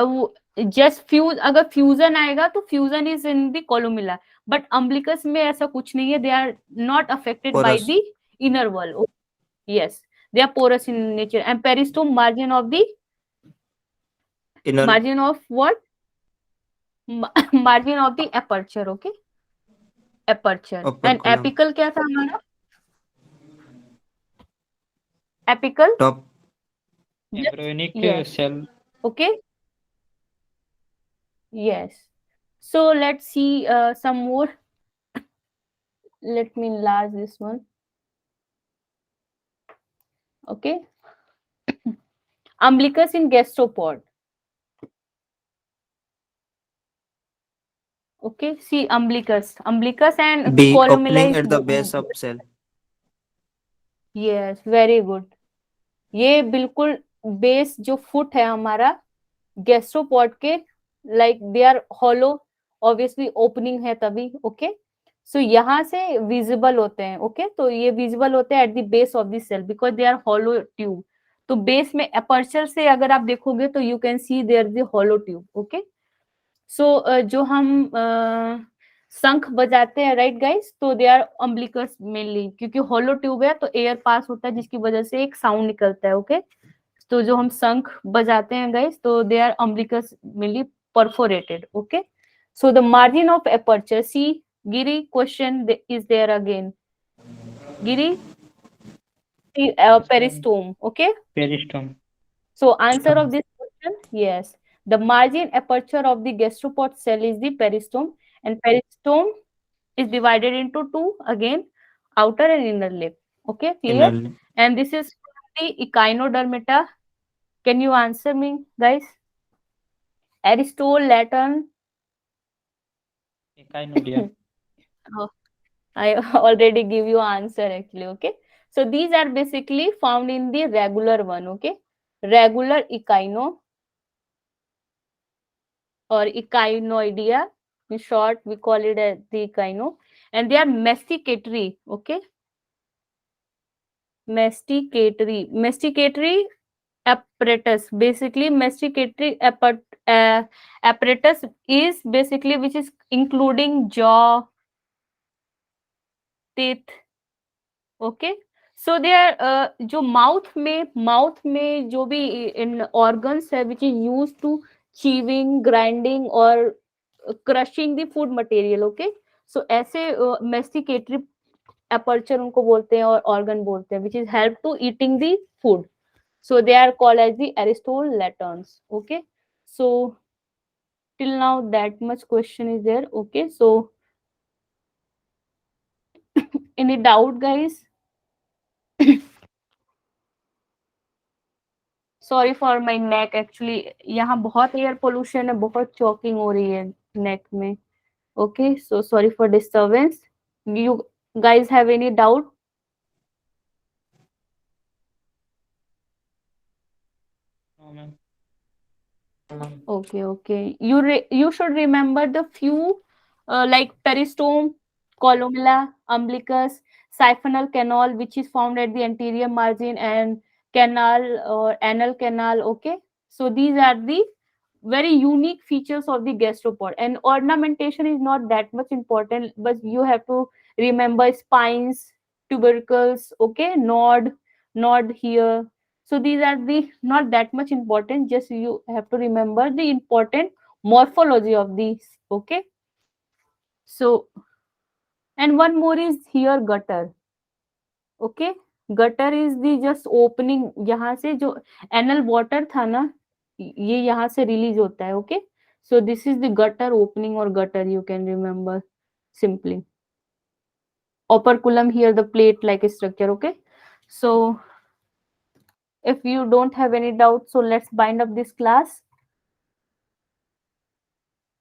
Speaker 1: just fuse, अगर fusion आएगा तो fusion is in the columella, but umbilicus में ऐसा कुछ नहीं है, they are not affected by
Speaker 3: Porous.
Speaker 1: The inner wall, yes they are porous in nature, and peristome margin of the
Speaker 3: Inner.
Speaker 1: margin of what margin of the aperture, okay aperture, and
Speaker 3: Operculum.
Speaker 1: apical क्या था हमारा, apical
Speaker 3: Top.
Speaker 2: Embryonic
Speaker 1: Yes.
Speaker 2: Cell
Speaker 1: okay yes So let's see some more. Let me enlarge this one. Okay. Umbilicus in gastropod. Okay, see umbilicus and
Speaker 3: B.
Speaker 1: columella
Speaker 3: Opening
Speaker 1: is
Speaker 3: at the base of cell.
Speaker 1: yes, very good. ये बिल्कुल base जो foot है हमारा gastropod के, like they are hollow, obviously opening है तभी। Okay, सो यहाँ से विजिबल होते हैं। ओके, तो ये विजिबल होते हैं at the base of the shell because they are hollow tube. तो बेस में अपर्चर से अगर आप देखोगे तो you can see there the hollow tube. Okay, so जो हम शंख बजाते हैं, राइट गाइस, तो दे आर अम्बिलिकस मेनली, क्योंकि हॉलो ट्यूब है तो एयर पास होता है जिसकी वजह से एक साउंड निकलता है। ओके, तो जो हम शंख बजाते हैं गाइस, तो they are umbilicus mainly perforated. Okay, so the margin of aperture, see गिरी क्वेश्चन इज देयर अगेन, गिरी, peristome. Okay,
Speaker 2: peristome.
Speaker 1: so answer of this question, yes, the margin aperture of the gastropod cell is the peristome, and peristome is divided into two again, outer and inner lip. Okay, clear?
Speaker 3: Inner.
Speaker 1: And this is the echinodermata. Can you answer me, guys? Aristole, Latin.
Speaker 2: Echinodia.
Speaker 1: Oh, I already give you answer actually. Okay, so these are basically found in the regular one. Okay, regular echino or echinoidea. In short, we call it as the echino, and they are masticatory. Okay, masticatory apparatus. Basically, apparatus is basically which is including jaw, teeth. Okay, so they are जो mouth में जो भी इन organs है which is used to chewing, grinding or crushing the food material. Okay, so ऐसे masticatory aperture उनको बोलते हैं और organ बोलते हैं which is help to eating the food. So they are called as the Aristotle latons. Okay, so till now that much question is there. Okay, so any doubt, guys? Sorry for my neck, actually यहाँ बहुत air pollution है, बहुत choking हो रही है नेक में। Okay, so sorry for disturbance. You guys have any doubt?
Speaker 2: No, ma'am.
Speaker 1: Okay. You should remember the few like peristome, columella, umbilicus, siphonal canal, which is found at the anterior margin, and canal or anal canal. Okay, so these are the very unique features of the gastropod, and ornamentation is not that much important, but you have to remember spines, tubercles. Okay, nod here. So these are the not that much important, just you have to remember the important morphology of these. Okay, so and one more is here, gutter. Okay, gutter is the just opening, यहाँ से जो anal water था ना, ये यहाँ से release होता है। Okay, so this is the gutter opening or gutter, you can remember simply. Operculum here, the plate like structure. Okay, so if you don't have any doubt, so let's bind up this class.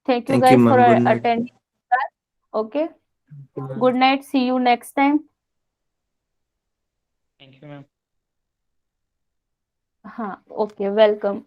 Speaker 1: Thank you
Speaker 3: Thank you,
Speaker 1: guys for
Speaker 3: ma'am. Good night.
Speaker 1: attending class. Okay, good night, see you next time.
Speaker 2: Thank you, ma'am.
Speaker 1: हाँ, okay, welcome.